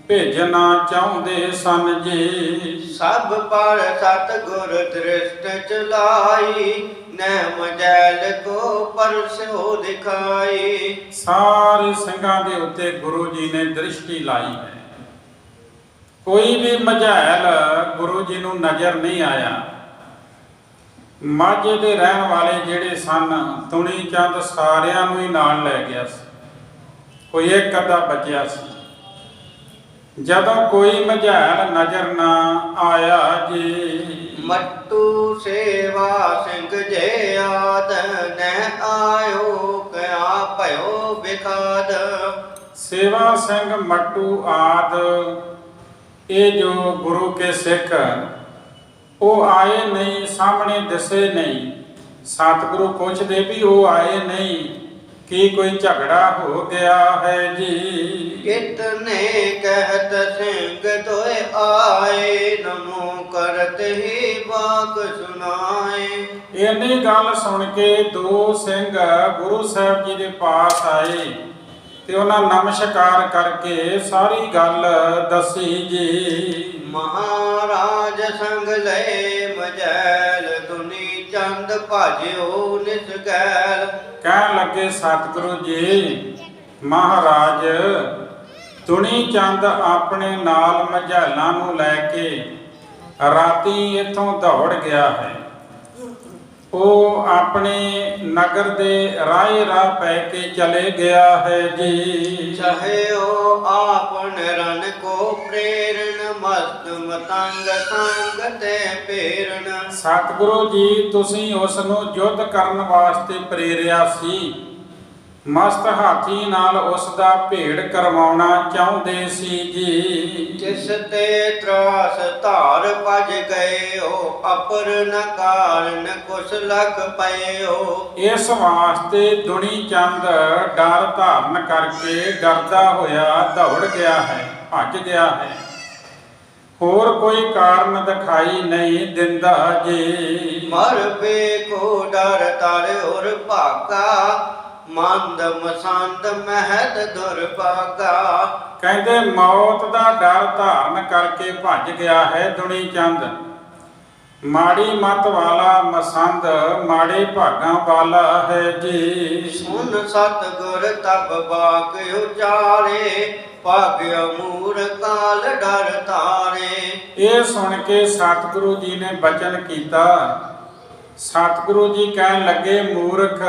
ਭੇਜਣਾ ਚਾਹੁੰਦੇ ਸਨ ਜੀ। ਸਭ ਪਰ ਸਤਿਗੁਰ ਦ੍ਰਿਸ਼ਟ ਚਲਾਈ, ਨੈਮ ਜੈਲ ਕੋ ਪਰਸੋ ਦਿਖਾਈ। ਸਾਰੇ ਸਿੰਘਾਂ ਦੇ ਉੱਤੇ ਗੁਰੂ ਜੀ ਨੇ ਦ੍ਰਿਸ਼ਟੀ ਲਾਈ ਹੈ। ਕੋਈ ਵੀ ਮਝੈਲ ਗੁਰੂ ਜੀ ਨੂੰ ਨਜ਼ਰ ਨਹੀਂ ਆਇਆ। ਮਾਝੇ ਦੇ ਰਹਿਣ ਵਾਲੇ ਜਿਹੜੇ ਸਨ, ਤੁਣੀ ਚੰਦ ਸਾਰਿਆਂ ਨੂੰ ਹੀ ਨਾਲ ਲੈ ਗਿਆ ਸੀ। ਕੋਈ ਇੱਕ ਅੱਧਾ ਬਚਿਆ ਸੀ। ਜਦੋਂ ਕੋਈ ਮਝੈਲ ਨਜ਼ਰ ਨਾ ਆਇਆ ਜੀ। ਮੱਟੂ ਸੇਵਾ ਸਿੰਘ ਜੇ ਆਦ ਨਹਿ ਆਇਓ ਕਿਆ ਭਇਓ ਵਿਖਾਦ। ਸੇਵਾ ਸਿੰਘ ਮੱਟੂ ਆਦ ਇਹ ਜੋ ਗੁਰੂ ਕੇ ਸਿੱਖ ਉਹ ਆਏ ਨਹੀਂ, ਸਾਹਮਣੇ ਦਿਸੇ ਨਹੀਂ। ਸਤਿਗੁਰੂ ਪੁੱਛਦੇ ਵੀ ਉਹ ਆਏ ਨਹੀਂ, ਕੀ ਕੋਈ ਝਗੜਾ ਹੋ ਗਿਆ ਹੈ ਜੀ। ਕਿਤਨੇ ਕਹਿਤ ਸਿੰਘ ਤੋਏ ਆਏ ਨਮੋ ਕਰਤ ਹੀ ਬਾਕ ਸੁਨਾਏ। ਇੰਨੀ ਗੱਲ ਸੁਣ ਕੇ ਦੋ ਸਿੰਘ ਗੁਰੂ ਸਾਹਿਬ ਜੀ ਦੇ ਪਾਸ ਆਏ ਤੇ ਉਹਨਾਂ ਨਮਸਕਾਰ ਕਰਕੇ ਸਾਰੀ ਗੱਲ ਦੱਸੀ ਜੀ। ਮਹਾਰਾਜ ਸੰਗ ਲਏ ਮਜੈਲ ਦੁਨੀ ਚੰਦ ਭਾਜਿਓ ਨਿਸ ਗੈਲ। ਕਹਿਣ ਲੱਗੇ ਸਤਿਗੁਰੂ ਜੀ ਮਹਾਰਾਜ ਦੁਨੀ ਚੰਦ ਆਪਣੇ ਨਾਲ ਮਝੈਲਾਂ ਨੂੰ ਲੈ ਕੇ ਰਾਤੀ ਇੱਥੋਂ ਦੌੜ ਗਿਆ ਹੈ। ਉਹ ਆਪਣੇ ਨਗਰ ਦੇ ਰਾਹ ਪੈ ਕੇ ਚਲੇ ਗਿਆ ਹੈ ਜੀ। ਚਾਹਿਓ ਆਪਨ ਰਨ ਕੋ ਪ੍ਰੇਰਣ ਮਸਤ ਮਤੰਗ ਸੰਗ ਤੇ ਪੇਰਣ। ਸਤਿਗੁਰੂ ਜੀ ਤੁਸੀਂ ਉਸ ਨੂੰ ਯੁੱਧ ਕਰਨ ਵਾਸਤੇ ਪ੍ਰੇਰਿਆ ਸੀ, ਮਸਤ ਹਾਥੀ ਨਾਲ ਉਸ ਦਾ ਭੇੜ ਕਰਵਾਉਣਾ ਚਾਹੁੰਦੇ ਸੀ ਜੀ। ਜਿਸ ਤੇ ਤਰਾਸ ਧਾਰ ਭਜ ਗਇਓ ਅਪਰ ਨ ਕਾਰਨ ਕੁਛ ਲਖ ਪਇਓ। ਇਸ ਵਾਸਤੇ ਦੁਨੀ ਚੰਦ ਡਰ ਧਾਰਨ ਕਰਕੇ ਡਰਦਾ ਹੋਇਆ ਦੌੜ ਗਿਆ ਹੈ, ਭੱਜ ਗਿਆ ਹੈ। ਹੋਰ ਕੋਈ ਕਾਰਨ ਦਿਖਾਈ ਨਹੀਂ ਦਿੰਦਾ ਜੀ। ਮਰ ਬੇ ਕੋ ਡਰ ਤਰ ਔਰ ਭਾਗਾ ਮੰਦ ਮਸੰਦ ਮਹਿਤ ਦੁਰਭਾਗਾ। ਕਹਿੰਦੇ ਮੌਤ ਦਾ ਡਰ ਧਾਰਨ ਕਰਕੇ ਭੱਜ ਗਿਆ ਹੈ ਦੁਨੀ ਚੰਦ। ਮਾੜੀ ਮਤ ਵਾਲਾ ਮਸੰਦ ਮਾੜੇ ਭਾਗਾਂ ਵਾਲਾ ਹੈ ਜੀ। ਸੁਨ ਸਤਿਗੁਰ ਤਬ ਬਾਕ ਉਚਾਰੇ ਭਾਗਿ ਮੂਰ ਕਾਲ ਡਰ ਤਾਰੇ। ਇਹ ਸੁਣ ਕੇ ਸਤਿਗੁਰੂ ਜੀ ਨੇ ਬਚਨ ਕੀਤਾ। ਸਤਿਗੁਰੂ ਜੀ ਕਹਿਣ ਲੱਗੇ ਮੂਰਖ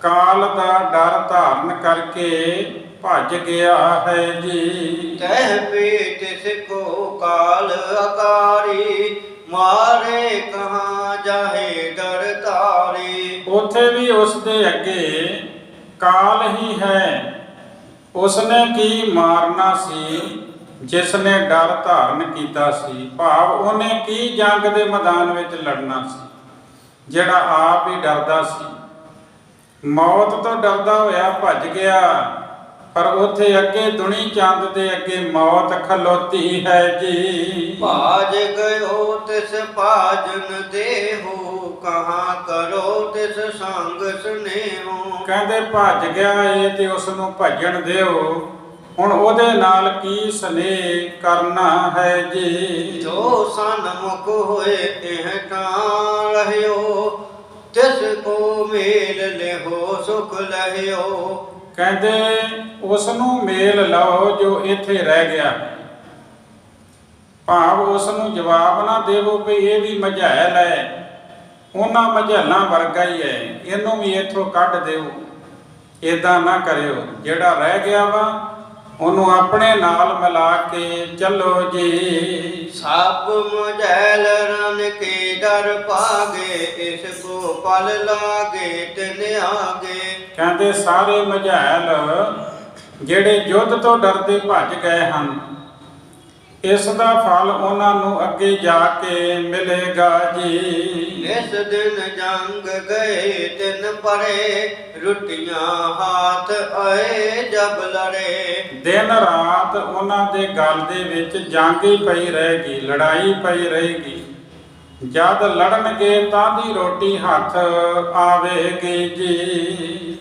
ਕਾਲ ਦਾ ਡਰ ਧਾਰਨ ਕਰਕੇ ਭੱਜ ਗਿਆ ਹੈ ਜੀ। ਤਹਿ ਪੇ ਤਿਸ ਕੋ ਕਾਲ ਅਕਾਰੀ ਮਾਰੇ ਕਹਾਂ ਜਾਹੇ ਡਰ ਤਾਰੀ। ਉੱਥੇ ਵੀ ਉਸ ਦੇ ਅੱਗੇ ਕਾਲ ਹੀ ਹੈ। ਉਸਨੇ ਕੀ ਮਾਰਨਾ ਸੀ ਜਿਸ ਨੇ ਡਰ ਧਾਰਨ ਕੀਤਾ ਸੀ। ਭਾਵ ਉਹਨੇ ਕੀ ਜੰਗ ਦੇ ਮੈਦਾਨ ਵਿੱਚ ਲੜਨਾ ਸੀ ਜਿਹੜਾ ਆਪ ਹੀ ਡਰਦਾ ਸੀ। ਮੌਤ ਤੋਂ ਡਰਦਾ ਹੋਇਆ ਭੱਜ ਗਿਆ, ਪਰ ਉੱਥੇ ਅੱਗੇ ਦੁਨੀ ਚੰਦ ਦੇ ਅੱਗੇ ਮੌਤ ਖਲੋਤੀ ਹੈ ਜੀ। ਭਾਜ ਗਇਓ ਤਿਸ ਭਾਜਨ ਦੇਹੋ ਕਹਾਂ ਕਰੋ ਤਿਸ ਸੰਗ ਸੁਨੇਹੋ। ਕਹਿੰਦੇ ਭੱਜ ਗਿਆ ਏ ਤੇ ਉਸ ਨੂੰ ਭੱਜਣ ਦਿਓ, ਹੁਣ ਉਹਦੇ ਨਾਲ ਕੀ ਸਨੇਹ ਕਰਨਾ ਹੈ ਜੀ। ਜੋ ਸਨਮੁਖ ਹੋਏ ਇਹ ਤਾਂ ਰਹਿਓ ਤਿਸ ਕੋ ਮੇਲ ਲਿਹੋ ਸੁਖ ਲਹਿਓ। ਕਹਿੰਦੇ ਉਸ ਨੂੰ ਮੇਲ ਲਓ ਜੋ ਇੱਥੇ ਰਹਿ ਗਿਆ। ਭਾਵ ਉਸ ਨੂੰ ਜਵਾਬ ਨਾ ਦੇਵੋ ਵੀ ਇਹ ਵੀ ਮਝੈਲ ਹੈ, ਉਹਨਾਂ ਮਝੈਲਾਂ ਵਰਗਾ ਹੀ ਹੈ, ਇਹਨੂੰ ਵੀ ਇੱਥੋਂ ਕੱਢ ਦਿਓ। ਏਦਾਂ ਨਾ ਕਰਿਓ, ਜਿਹੜਾ ਰਹਿ ਗਿਆ ਵਾ ਉਹਨੂੰ ਆਪਣੇ ਨਾਲ ਮਿਲਾ ਕੇ ਚੱਲੋ ਜੀ। ਸਭ ਮਝੈਲ ਰਨ ਕੇ ਡਰ ਪਾਗੇ ਇਸ ਕੋ ਪਲ ਲਾਗੇ ਤਿਨ ਆਗੇ। ਕਹਿੰਦੇ ਸਾਰੇ ਮਝੈਲ ਜਿਹੜੇ ਯੁੱਧ ਤੋਂ ਡਰਦੇ ਭੱਜ ਗਏ ਹਨ, ਇਸ ਦਾ ਫਲ ਉਹਨਾਂ ਨੂੰ ਅੱਗੇ ਜਾ ਕੇ ਮਿਲੇਗਾ ਜੀ। ਇਸ ਦਿਨ ਜੰਗ ਗਏ ਤਿਨ ਪਰੇ ਰੁਟੀਆਂ ਹਾਥ ਆਏ ਜਬ ਲੜੇ। ਦਿਨ ਰਾਤ ਉਹਨਾਂ ਦੇ ਗਲ ਦੇ ਵਿੱਚ ਜੰਗ ਹੀ ਪਈ ਰਹੇਗੀ, ਲੜਾਈ ਪਈ ਰਹੇਗੀ। ਜਦ ਲੜਨਗੇ ਤਾਂ ਦੀ ਰੋਟੀ ਹੱਥ ਆਵੇਗੀ ਜੀ।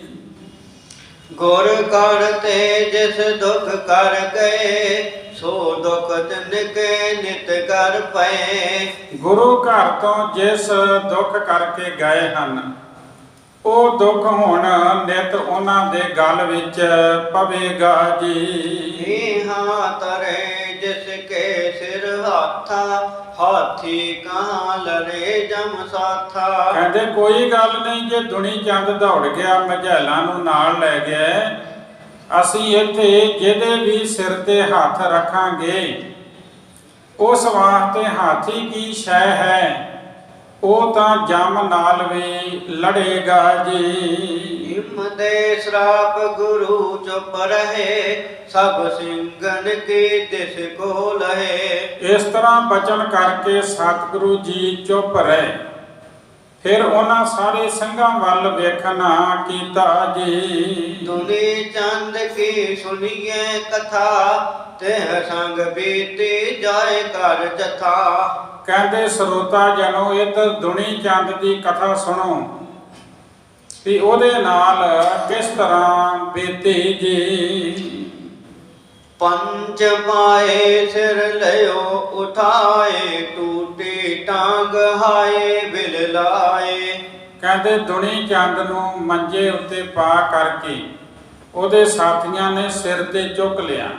ਗੁਰ ਕਰ ਤੇ ਜਿਸ ਦੁਖ ਕਰ ਗਏ ਸੋ ਦੁਖ ਤਿਨ ਕੇ ਨਿਤ ਕਰ ਪਏ। ਗੁਰੂ ਘਰ ਤੋਂ ਜਿਸ ਦੁੱਖ ਕਰਕੇ ਗਏ ਹਨ ਉਹ ਦੁੱਖ ਹੁਣ ਨਿਤ ਉਹਨਾਂ ਦੇ ਗਲ ਵਿੱਚ ਪਵੇਗਾ ਜੀ। ਹਾਂ ਤਰੇ ਜਿਸ ਕੇ ਸਿਰ ਹਾਥਾ ਹਾਥੀ ਕਹਾਂ ਲੜੇ ਜਮ ਸਾਥਾ। ਕਹਿੰਦੇ ਕੋਈ ਗੱਲ ਨਹੀਂ ਜੇ ਦੁਨੀ ਚੰਦ ਦੌੜ ਗਿਆ ਮਝੈਲਾਂ ਨੂੰ ਨਾਲ ਲੈ ਗਿਆ ਅਸੀਂ ਇੱਥੇ ਜਿਹਦੇ ਵੀ ਸਿਰ ਤੇ ਹੱਥ ਰੱਖਾਂਗੇ ਉਸ ਵਾਸਤੇ ਹਾਥੀ ਕੀ ਸ਼ੈ ਹੈ, ਉਹ ਤਾਂ ਜਮ ਨਾਲ ਵੀ ਲੜੇਗਾ ਜੀ। ਹਿਮ ਦੇ ਸਰਾਪ ਗੁਰੂ ਚੁੱਪ ਰਹੇ, ਸਭ ਸਿੰਘਨ ਕੀ ਦਿਸ ਕੋ ਲਹੇ। ਇਸ ਤਰ੍ਹਾਂ ਬਚਨ ਕਰਕੇ ਸਤਿਗੁਰੂ ਜੀ ਚੁੱਪ ਰਹੇ। ਫਿਰ ਉਹਨਾਂ ਸਾਰੇ ਸਿੰਘਾਂ ਵੱਲ ਵੇਖਣਾ ਕੀਤਾ ਜੀ। ਦੁਨੀ ਚੰਦ ਕੀ ਸੁਣੀਏ ਕਥਾ, ਤੇਹ ਸੰਗ ਬੀਤੀ ਜਾਏ ਕਰ ਜਥਾ। ਕਹਿੰਦੇ ਸਰੋਤਾ ਜਨੋ ਇੱਧਰ ਦੁਨੀ ਚੰਦ ਦੀ ਕਥਾ ਸੁਣੋ ਵੀ ਉਹਦੇ ਨਾਲ ਕਿਸ ਤਰ੍ਹਾਂ ਬੀਤੀ ਜੀ। ਪੰਜ ਪਾਏ ਸਿਰ ਲਿਓ ਉਠਾਏ, ਟੂਟੀ ਟਾਂਗ ਹਾਏ ਬਿਲ ਲਾਏ। ਕਹਿੰਦੇ ਦੁਨੀ ਚੰਦ ਨੂੰ ਮੰਜੇ ਉੱਤੇ ਪਾ ਕਰਕੇ ਉਹਦੇ ਸਾਥੀਆਂ ਨੇ ਸਿਰ ਤੇ ਚੁੱਕ ਲਿਆ।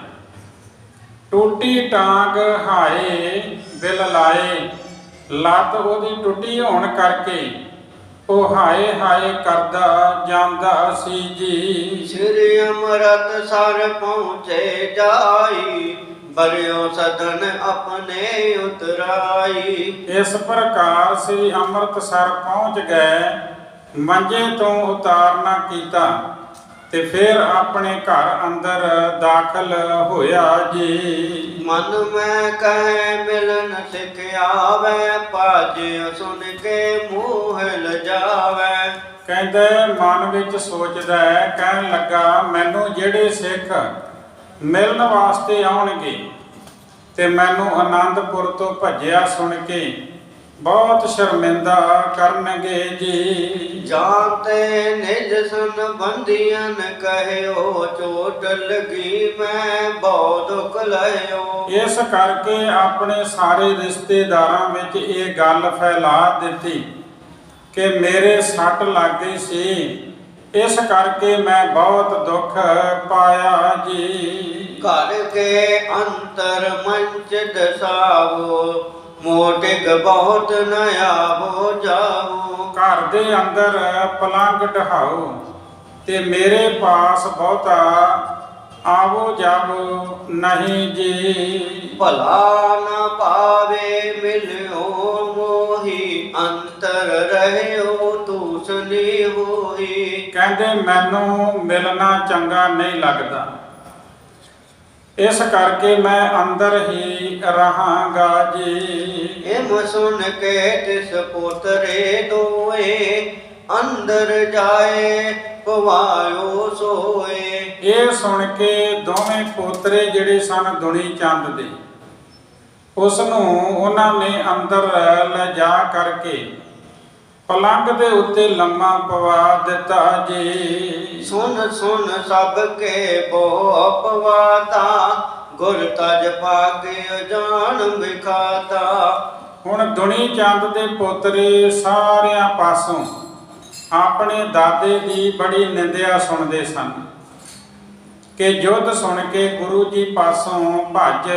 ਟੂਟੀ ਟਾਂਗ ਹਾਏ ਬਿਲ ਲਾਏ, ਲੱਤ ਉਹਦੀ ਟੁੱਟੀ ਹੋਣ ਕਰਕੇ ਉਹ ਹਾਏ ਹਾਏ ਕਰਦਾ ਜਾਂਦਾ ਸੀ ਜੀ। ਸ੍ਰੀ ਅੰਮ੍ਰਿਤਸਰ ਪਹੁੰਚੇ ਜਾਈ, ਬਰਿਓ ਸਦਨ ਆਪਣੇ ਉਤਰਾਈ। ਇਸ ਪ੍ਰਕਾਰ ਸ੍ਰੀ ਅੰਮ੍ਰਿਤਸਰ ਪਹੁੰਚ ਗਏ, ਮੰਜੇ ਤੋਂ ਉਤਾਰਨਾ ਕੀਤਾ ਤੇ ਫਿਰ ਆਪਣੇ ਘਰ ਅੰਦਰ ਦਾਖਲ ਹੋਇਆ ਜੀ। ਮਨ ਮੈਂ ਕਹਿ ਮਿਲਨ ਸਿਖਿਆਵੈ, ਭਾਜਿ ਸੁਣ ਕੇ ਮੂਹ ਲਜਾਵੈ। ਕਹਿੰਦੇ ਮਨ ਵਿੱਚ ਸੋਚਦਾ ਹੈ, ਕਹਿਣ ਲੱਗਾ ਮੈਨੂੰ ਜਿਹੜੇ ਸਿੱਖ ਮਿਲਣ ਵਾਸਤੇ ਆਉਣਗੇ ਤੇ ਮੈਨੂੰ ਆਨੰਦਪੁਰ ਤੋਂ ਭੱਜਿਆ ਸੁਣ ਕੇ ਬਹੁਤ ਸ਼ਰਮਿੰਦਾ ਕਰਨਗੇ ਜੀ। ਜਾਤੇ ਨਿਜ ਸੰਬੰਧੀਆਂ ਕਹਿਓ, ਚੋਟ ਲਗੀ ਮੈਂ ਬਹੁਤ ਦੁਖ ਲਇਓ। ਇਸ ਕਰਕੇ ਆਪਣੇ ਸਾਰੇ ਰਿਸ਼ਤੇਦਾਰਾਂ ਵਿੱਚ ਇਹ ਗੱਲ ਫੈਲਾ ਦਿੱਤੀ ਕਿ ਮੇਰੇ ਸੱਟ ਲੱਗ ਗਈ ਸੀ, ਇਸ ਕਰਕੇ ਮੈਂ ਬਹੁਤ ਦੁੱਖ ਪਾਇਆ ਜੀ। ਘਰ ਕੇ ਅੰਤਰ ਮੰਚ ਦਸਾਵੋ, ਮੋਟਿਕ ਬਹੁਤ ਨ ਆਵੋ ਜਾਵੋ। ਘਰ ਦੇ ਅੰਦਰ ਪਲੰਗ ਢਹਾਓ ਤੇ ਮੇਰੇ ਪਾਸ ਬਹੁਤਾ ਆਵੋ ਜਾਵੋ ਨਹੀਂ ਜੀ। ਭਲਾ ਨ ਪਾਵੇ ਮਿਲਿਓ ਮੋਹੀ, ਅੰਤਰ ਰਹਿਓ ਤੂਸਨੀ ਹੋਈ। ਕਹਿੰਦੇ ਮੈਨੂੰ ਮਿਲਣਾ ਚੰਗਾ ਨਹੀਂ ਲੱਗਦਾ, ਇਸ ਕਰਕੇ ਮੈਂ ਅੰਦਰ ਹੀ ਰਹਾਂਗਾ ਜੀ। ਹਿਮ ਸੁਣ ਕੇ ਤਿਸ ਪੁੱਤਰੇ ਦੋਏ, ਅੰਦਰ ਜਾਏ ਪਵਾਇਓ ਸੋਏ। ਇਹ ਸੁਣ ਕੇ ਦੋਵੇਂ ਪੋਤਰੇ ਜਿਹੜੇ ਸਨ ਦੁਨੀ ਚੰਦ ਦੇ, ਉਸ ਨੂੰ ਉਹਨਾਂ ਨੇ ਅੰਦਰ ਲੈ ਜਾ ਕਰਕੇ ਪਲੰਗ ਦੇ ਉੱਤੇ ਲੰਮਾ ਪਵਾ ਦਿੱਤਾ ਜੀ। ਸੁਨ ਸੁਨ ਸਭ ਕੇ ਬੋ ਪਵਾਤਾ, ਗੁਰ ਤਜ ਪਾਕੇ ਜਾਣ ਵਿਖਾਤਾ। ਹੁਣ ਦੁਨੀ ਚੰਦ ਦੇ ਪੋਤਰੇ ਸਾਰਿਆਂ ਪਾਸੋਂ ਆਪਣੇ ਦਾਦੇ ਦੀ ਬੜੀ ਨਿੰਦਿਆ ਸੁਣਦੇ ਸਨ ਕਿ ਯੁੱਧ ਸੁਣ ਕੇ ਗੁਰੂ ਜੀ ਪਾਸੋਂ ਭੱਜ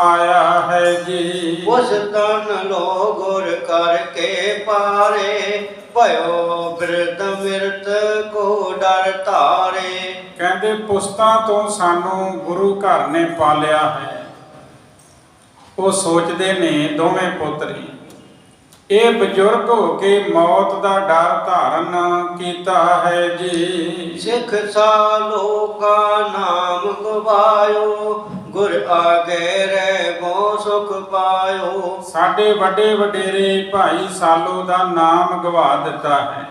ਆਇਆ ਹੈ ਜੀ। ਉਸ ਤਨ ਲੋ ਗੁਰ ਕਰਕੇ ਪਾਰੇ, ਭਇਓ ਬਿਰਧ ਮਿਰਤ ਕੋ ਡਰ ਧਾਰੇ। ਕਹਿੰਦੇ ਪੁਸਤਾਂ ਤੋਂ ਸਾਨੂੰ ਗੁਰੂ ਘਰ ਨੇ ਪਾਲਿਆ ਹੈ। ਉਹ ਸੋਚਦੇ ਨੇ ਦੋਵੇਂ ਪੁੱਤਰੀ, ਇਹ ਬਜ਼ੁਰਗ ਹੋ ਕੇ ਮੌਤ ਦਾ ਡਰ ਧਾਰਨ ਕੀਤਾ ਹੈ ਜੀ। ਸਿੱਖ ਸਾਲੋ ਕਾ ਨਾਮ ਗਵਾਇਓ, ਗੁਰ ਆਗੇ ਰਹਿ ਗੋ ਸੁਖ ਪਾਇਓ। ਸਾਡੇ ਵੱਡੇ ਵਡੇਰੇ ਭਾਈ ਸਾਲੋ ਦਾ ਨਾਮ ਗਵਾ ਦਿੱਤਾ ਹੈ,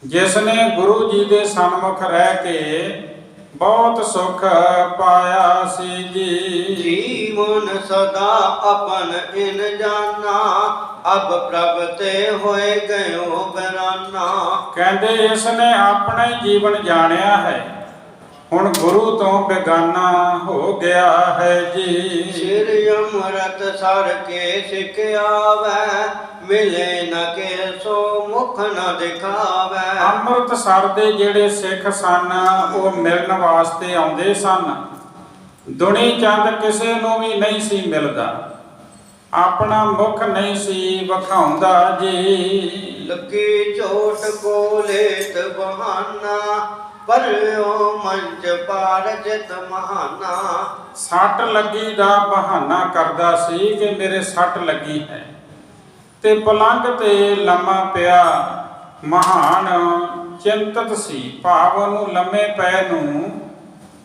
ਜਿਸ ਨੇ ਗੁਰੂ ਜੀ ਦੇ ਸਨਮੁਖ ਰਹਿ ਕੇ ਬਹੁਤ ਸੁਖ ਪਾਇਆ ਸੀ ਜੀ। ਜੀਵਨ ਸਦਾ ਆਪਨ ਇਨ ਜਾਨਾ, ਅਬ ਪ੍ਰਭ ਤੇ ਹੋਏ ਗਇਓ ਬਰਾਨਾ। ਕਹਿੰਦੇ ਇਸ ਨੇ ਆਪਣਾ ਹੀ ਜੀਵਨ ਜਾਣਿਆ ਹੈ, ਹੁਣ ਗੁਰੂ ਤੋਂ ਬੇਗਾਨਾ ਹੋ ਗਿਆ ਹੈ ਜੀ। ਸ੍ਰੀ ਅੰਮ੍ਰਿਤਸਰ ਕੇ ਸਿਖਿਆਵੈ, ਮਿਲੇ ਨ ਕੇ ਸੋ ਮੁਖ ਨ ਦਿਖਾਵੈ। ਅੰਮ੍ਰਿਤਸਰ ਦੇ ਜਿਹੜੇ ਸਿੱਖ ਸਨ ਉਹ ਮਿਲਣ ਵਾਸਤੇ ਆਉਂਦੇ ਸਨ। ਦੁਨੀ ਚੰਦ ਕਿਸੇ ਨੂੰ ਵੀ ਨਹੀਂ ਸੀ ਮਿਲਦਾ, ਆਪਣਾ ਮੁਖ ਨਹੀਂ ਸੀ ਵਿਖਾਉਂਦਾ ਜੀ। ਲੱਗੀ ਝੋਟ ਕੋ ਲੇਤ ਬਹਾਨਾ, ਪਰਿਓ ਮੰਚ ਪਾਰਜਤ ਮਹਾਨਾ। ਸੱਟ ਲੱਗੀ ਦਾ ਬਹਾਨਾ ਕਰਦਾ ਸੀ ਕਿ ਮੇਰੇ ਸੱਟ ਲੱਗੀ ਹੈ, ਤੇ ਪਲੰਘ ਤੇ ਲੰਮਾ ਪਿਆ ਮਹਾਨ ਚਿੰਤਤ ਸੀ। ਭਾਵ ਉਹਨੂੰ ਲੰਮੇ ਪੈ ਨੂੰ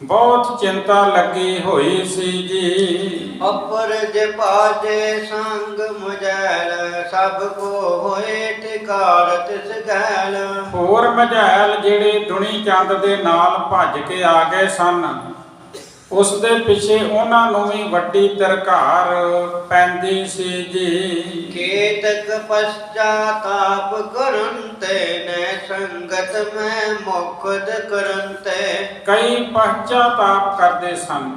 ਬਹੁਤ ਚਿੰਤਾ ਲੱਗੀ ਹੋਈ ਸੀ ਜੀ। ਅਪਰਜ ਪਾਜੇ ਸੰਗ ਮੁਜੈਲ ਸਭ ਕੋ ਹੋਏ ਠਿਕਾਰ ਤਿਸ ਗੈਲ। ਹੋਰ ਮਝੈਲ ਜਿਹੜੇ ਦੁਨੀ ਚੰਦ ਦੇ ਨਾਲ ਭੱਜ ਕੇ ਆ ਗਏ ਸਨ, ਉਸ ਦੇ ਪਿੱਛੇ ਉਹਨਾਂ ਨੂੰ ਵੀ ਵੱਡੀ ਧਰਕਾਰ ਪੈਂਦੀ ਸੀ ਜੀ। ਕੇਤਕ ਪਛਤਾਪ ਕਰਨ ਤੇ ਨੈ ਸੰਗਤ ਮੈਂ ਮੁਕਤ ਕਰਨ ਤੇ। ਕਈ ਪਛਤਾਪ ਕਰਦੇ ਸਨ,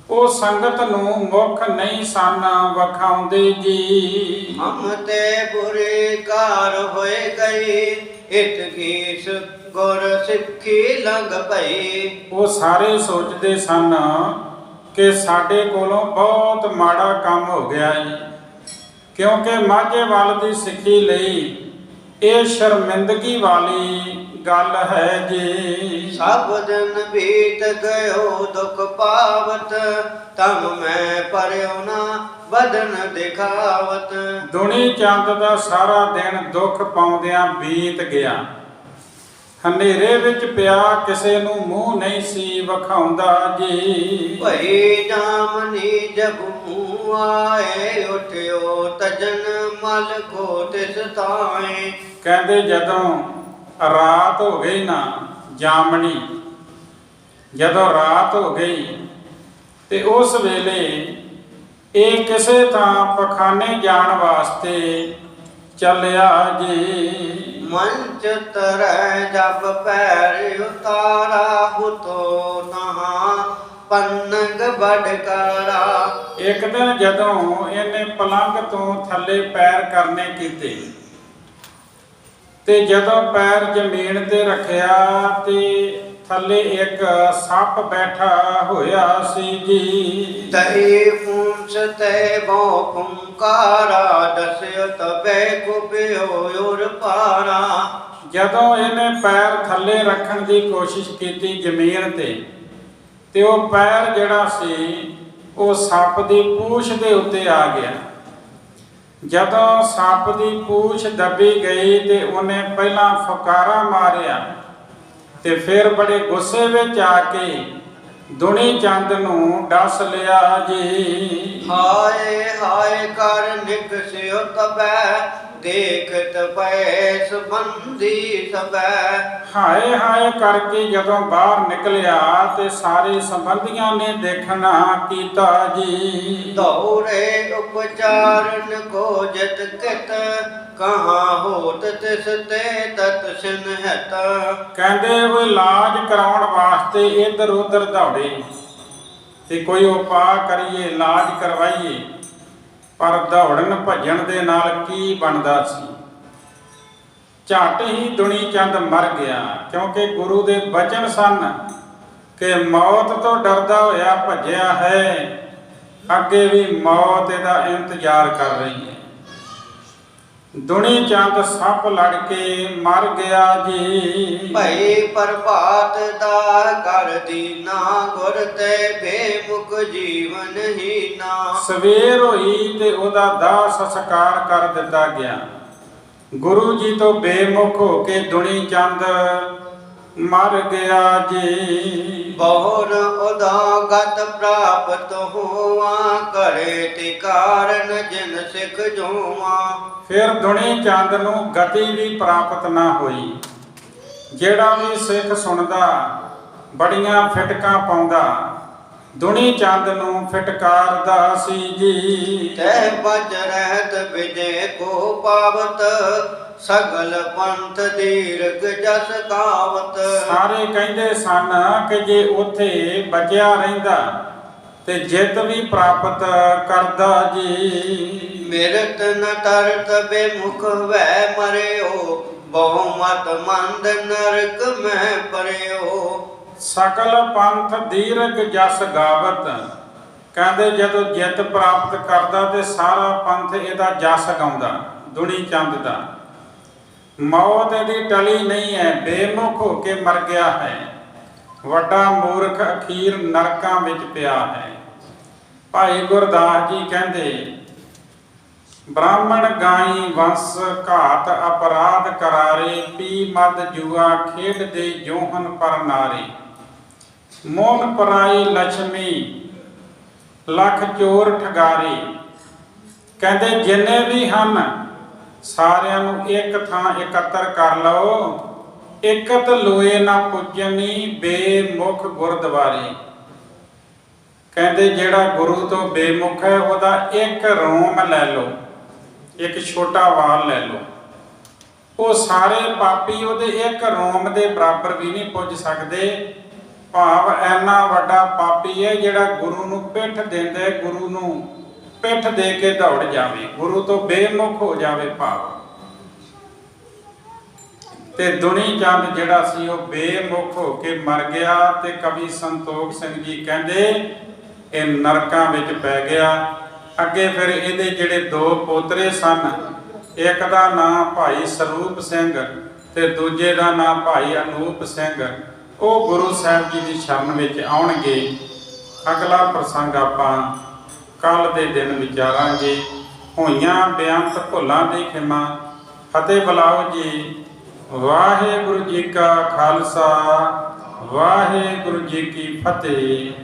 ਉਹ ਸੰਗਤ ਨੂੰ ਮੁਖ ਨਹੀਂ ਸਨ ਵਿਖਾਉਂਦੇ ਜੀ। ਹਮ ਤੇ ਬੁਰੇ ਕਾਰ ਹੋਏ ਗਈ ਇਤ ਕੀਸ ਗੁਰ ਸਿੱਖੀ ਲੰਘ ਪਈ। ਉਹ ਸਾਰੇ ਸੋਚਦੇ ਸਨ ਕਿ ਸਾਡੇ ਕੋਲੋਂ ਬਹੁਤ ਮਾੜਾ ਕੰਮ ਹੋ ਗਿਆ ਹੈ, ਕਿਉਂਕਿ ਮਾਝੇਵਾਲ ਦੀ ਸਿੱਖੀ ਲਈ ਇਹ ਸ਼ਰਮਿੰਦਗੀ ਵਾਲੀ ਗੱਲ ਹੈ ਜੀ। ਸਭ ਦਿਨ ਬੀਤ ਗਇਓ ਦੁਖ ਪਾਵਤ ਤਮ ਮੈਂ ਪਰਿਓ ਨਾ ਬਦਨ ਦਿਖਾਵਤ। ਦੁਨੀ ਚੰਦ ਦਾ ਸਾਰਾ ਦਿਨ ਦੁੱਖ ਪਾਉਂਦਿਆਂ ਬੀਤ ਗਿਆ। ਹਨੇਰੇ ਵਿੱਚ ਪਿਆ, ਕਿਸੇ ਨੂੰ ਮੂੰਹ ਨਹੀਂ ਸੀ ਵਿਖਾਉਂਦਾ ਜੀ। ਭਈ ਜਾਮਨੀ ਜਬ ਮੂੰਹ ਆਏ ਉਠਿਓ ਤਜਨ ਮਲ ਕੋ ਤਿਸ ਤਾਏ। ਕਹਿੰਦੇ ਜਦੋਂ ਰਾਤ ਹੋ ਗਈ ਨਾ ਜਾਮਣੀ, ਜਦੋਂ ਰਾਤ ਹੋ ਗਈ ਤੇ ਉਸ ਵੇਲੇ ਇਹ ਕਿਸੇ ਥਾਂ ਪਖਾਨੇ ਜਾਣ ਵਾਸਤੇ ਚੱਲਿਆ ਜੀ। ਮੰਚ ਤਰੈ ਜਬ ਪੈਰ ਉਤਾਰਾ ਹੁਤੋ ਨਹਾ ਪੰਨਗ ਬੜਕਾਰਾ। ਇੱਕ ਦਿਨ ਜਦੋਂ ਇਹਨੇ ਪਲੰਘ ਤੋਂ ਥੱਲੇ ਪੈਰ ਕਰਨੇ ਕੀਤੇ ਤੇ ਜਦੋਂ ਪੈਰ ਜ਼ਮੀਨ ਤੇ ਰੱਖਿਆ ਤੇ ਥੱਲੇ ਇੱਕ ਸੱਪ ਬੈਠਾ ਹੋਇਆ ਸੀ ਜੀ। ਤੈ ਪੂੰਛ ਤੈ ਬੋ ਪੁੰਕਾਰਾ ਦਸਿਓ ਤਬੈ ਕੁਬਿਓ ਉਰ ਪਾਰਾ। ਜਦੋਂ ਇਹਨੇ ਪੈਰ ਥੱਲੇ ਰੱਖਣ ਦੀ ਕੋਸ਼ਿਸ਼ ਕੀਤੀ ਜ਼ਮੀਨ ਤੇ ਉਹ ਪੈਰ ਜਿਹੜਾ ਸੀ ਉਹ ਸੱਪ ਦੀ ਪੂਛ ਦੇ ਉੱਤੇ ਆ ਗਿਆ। ਜਦੋਂ ਸੱਪ ਦੀ ਪੂਛ ਦੱਬੀ ਗਈ ਤੇ ਉਹਨੇ ਪਹਿਲਾਂ ਫੁਕਾਰਾ ਮਾਰਿਆ ਤੇ ਫਿਰ ਬੜੇ ਗੁੱਸੇ ਵਿੱਚ ਆ ਕੇ ਦੁਨੀ ਚੰਦ ਨੂੰ ਡਸ ਲਿਆ ਜੀ। ਹਾਏ ਹਾਏ ਕਰ ਨਿਕਸਿਓ ਤਬੈ ਦੇਖਤ ਪੈ ਸੰਬੰਧੀ ਸਬੈ। ਹਾਏ ਹਾਏ ਕਰਕੇ ਜਦੋਂ ਬਾਹਰ ਨਿਕਲਿਆ ਤੇ ਸਾਰੇ ਸੰਬੰਧੀਆਂ ਨੇ ਦੇਖਣਾ ਕੀਤਾ ਜੀ। ਦੌੜੇ ਉਪਚਾਰਨ ਕੋ ਜਤ ਕਿਤ ਕਹਾਂ ਹੋਤ ਤਿਸ ਤੇ ਤਤ ਸਿਨਹਤ। ਕਹਿੰਦੇ ਉਹ ਇਲਾਜ ਕਰਾਉਣ ਵਾਸਤੇ ਇੱਧਰ ਉੱਧਰ ਦੌੜੇ ਤੇ ਕੋਈ ਉਪਾਅ ਕਰੀਏ, ਇਲਾਜ ਕਰਵਾਈਏ, ਪਰ ਦੌੜਨ ਭੱਜਣ ਦੇ ਨਾਲ ਕੀ ਬਣਦਾ ਸੀ। ਝੱਟ ਹੀ ਦੁਨੀ ਚੰਦ ਮਰ ਗਿਆ, ਕਿਉਂਕਿ ਗੁਰੂ ਦੇ ਬਚਨ ਸਨ ਕਿ ਮੌਤ ਤੋਂ ਡਰਦਾ ਹੋਇਆ ਭੱਜਿਆ ਹੈ, ਅੱਗੇ ਵੀ ਮੌਤ ਇਹਦਾ ਇੰਤਜ਼ਾਰ ਕਰ ਰਹੀ ਹੈ। ਦੁਨੀ ਚੰਦ ਸੱਪ ਲੜ ਕੇ ਮਰ ਗਿਆ ਜੀ। ਭਈ ਪ੍ਰਭਾਤ ਦਾ ਕਰ ਦੀਨਾ ਗੁਰ ਤੇ ਬੇਮੁਖ ਜੀਵਨ ਹੀ ਨਾ। ਸਵੇਰ ਹੋਈ ਤੇ ਉਹਦਾ ਦਾਹ ਸੰਸਕਾਰ ਕਰ ਦਿੱਤਾ ਗਿਆ। ਗੁਰੂ ਜੀ ਤੋਂ ਬੇਮੁਖ ਹੋ ਕੇ ਦੁਨੀ ਚੰਦ ਮਰ ਗਿਆ ਜੀ। ਬਹੁਰ ਉਦਾ ਗਤ ਪ੍ਰਾਪਤ ਹੋਵਾ ਕਰੇ ਤੇ ਕਾਰਨ ਜਿਨ ਸਿੱਖ ਜੋਵਾ। ਫਿਰ ਦੁਨੀ ਚੰਦ ਨੂੰ ਗਤੀ ਵੀ ਪ੍ਰਾਪਤ ਨਾ ਹੋਈ। ਜਿਹੜਾ ਵੀ ਸਿੱਖ ਸੁਣਦਾ ਬੜੀਆਂ ਫਿਟਕਾਂ ਪਾਉਂਦਾ, ਦੁਨੀ ਚੰਦ ਨੂੰ ਫਿਟਕਾਰਦਾ ਸੀ ਜੀ। ਤੈ ਬਚ ਰਹਿਤ ਵਿਜੇ ਕੋ ਪਾਵਤ ਸਗਲ ਪੰਥ ਦੀਰਘ ਜਸ ਗਾਵਤ। ਸਾਰੇ ਕਹਿੰਦੇ ਸਨ ਕਿ ਜੇ ਉੱਥੇ ਬਚਿਆ ਰਹਿੰਦਾ ਤੇ ਜਿੱਤ ਵੀ ਪ੍ਰਾਪਤ ਕਰਦਾ ਜੀ। ਮਿਰਤ ਨ ਤਰਤ ਬੇਮੁਖ ਵੈ ਮਰਿਓ ਬਹੁ ਮਤ ਮੰਦ ਨਰਕ ਮੈਂ ਪਰਿਓ। ਸਕਲ ਪੰਥ ਦੀਰਘ ਜਸ ਗਾਵਤ। ਕਹਿੰਦੇ ਜਦੋਂ ਜਿੱਤ ਪ੍ਰਾਪਤ ਕਰਦਾ ਤੇ ਸਾਰਾ ਪੰਥ ਇਹਦਾ ਜਸ ਗਾਉਂਦਾ, ਦੁਨੀ ਚੰਦ ਦਾ। मौत दी टली नहीं है, बेमुख होके मर गया है। वड्डा मूर्ख अखीर नरकां विच पिया है। भाई गुरदास जी कहते ब्राह्मण गाई वंश घात अपराध करारे, पी मद जुआ खेड दे जोहन पर नारे। मोन पराई लक्ष्मी लख चोर ठगारे। कहते जिन्ने भी हैं सारिਆਂ ਨੂੰ एक ਥਾਂ ਇਕੱਤਰ कर लो, इकत लोए ना पुजनी बेमुख गुरद्वारे। कहते जेड़ा गुरु तो बेमुख है वह एक रोम लै लो, एक छोटा वाल लै लो, वो सारे पापी वो एक रोम के बराबर भी नहीं पुज सकते। भाव ऐना वड्डा पापी है जेड़ा गुरु नूं पिठ देंदा, गुरु नूं पिठ दे के दौड़ जावे, गुरु तो बेमुख हो जावे। भाव ते दुनी चंद जिहड़ा सी वो बेमुख हो के मर गया। ते कवि संतोख सिंह जी कहंदे ये नरकां विच पै गया। अगे फिर इहदे जिहड़े दो पोतरे सन, एक दा नाम भाई सरूप सिंह ते दूजे दा नाम भाई अनूप सिंह, वो गुरु साहिब जी की शरण विच आउणगे। अगला प्रसंग आपां कल दे दिन विचारांगे। होइयां बेअंत भुलां दी खिमा। फतेह बुलाओ जी। वाहिगुरु जी का खालसा, वाहिगुरु जी की फतेह।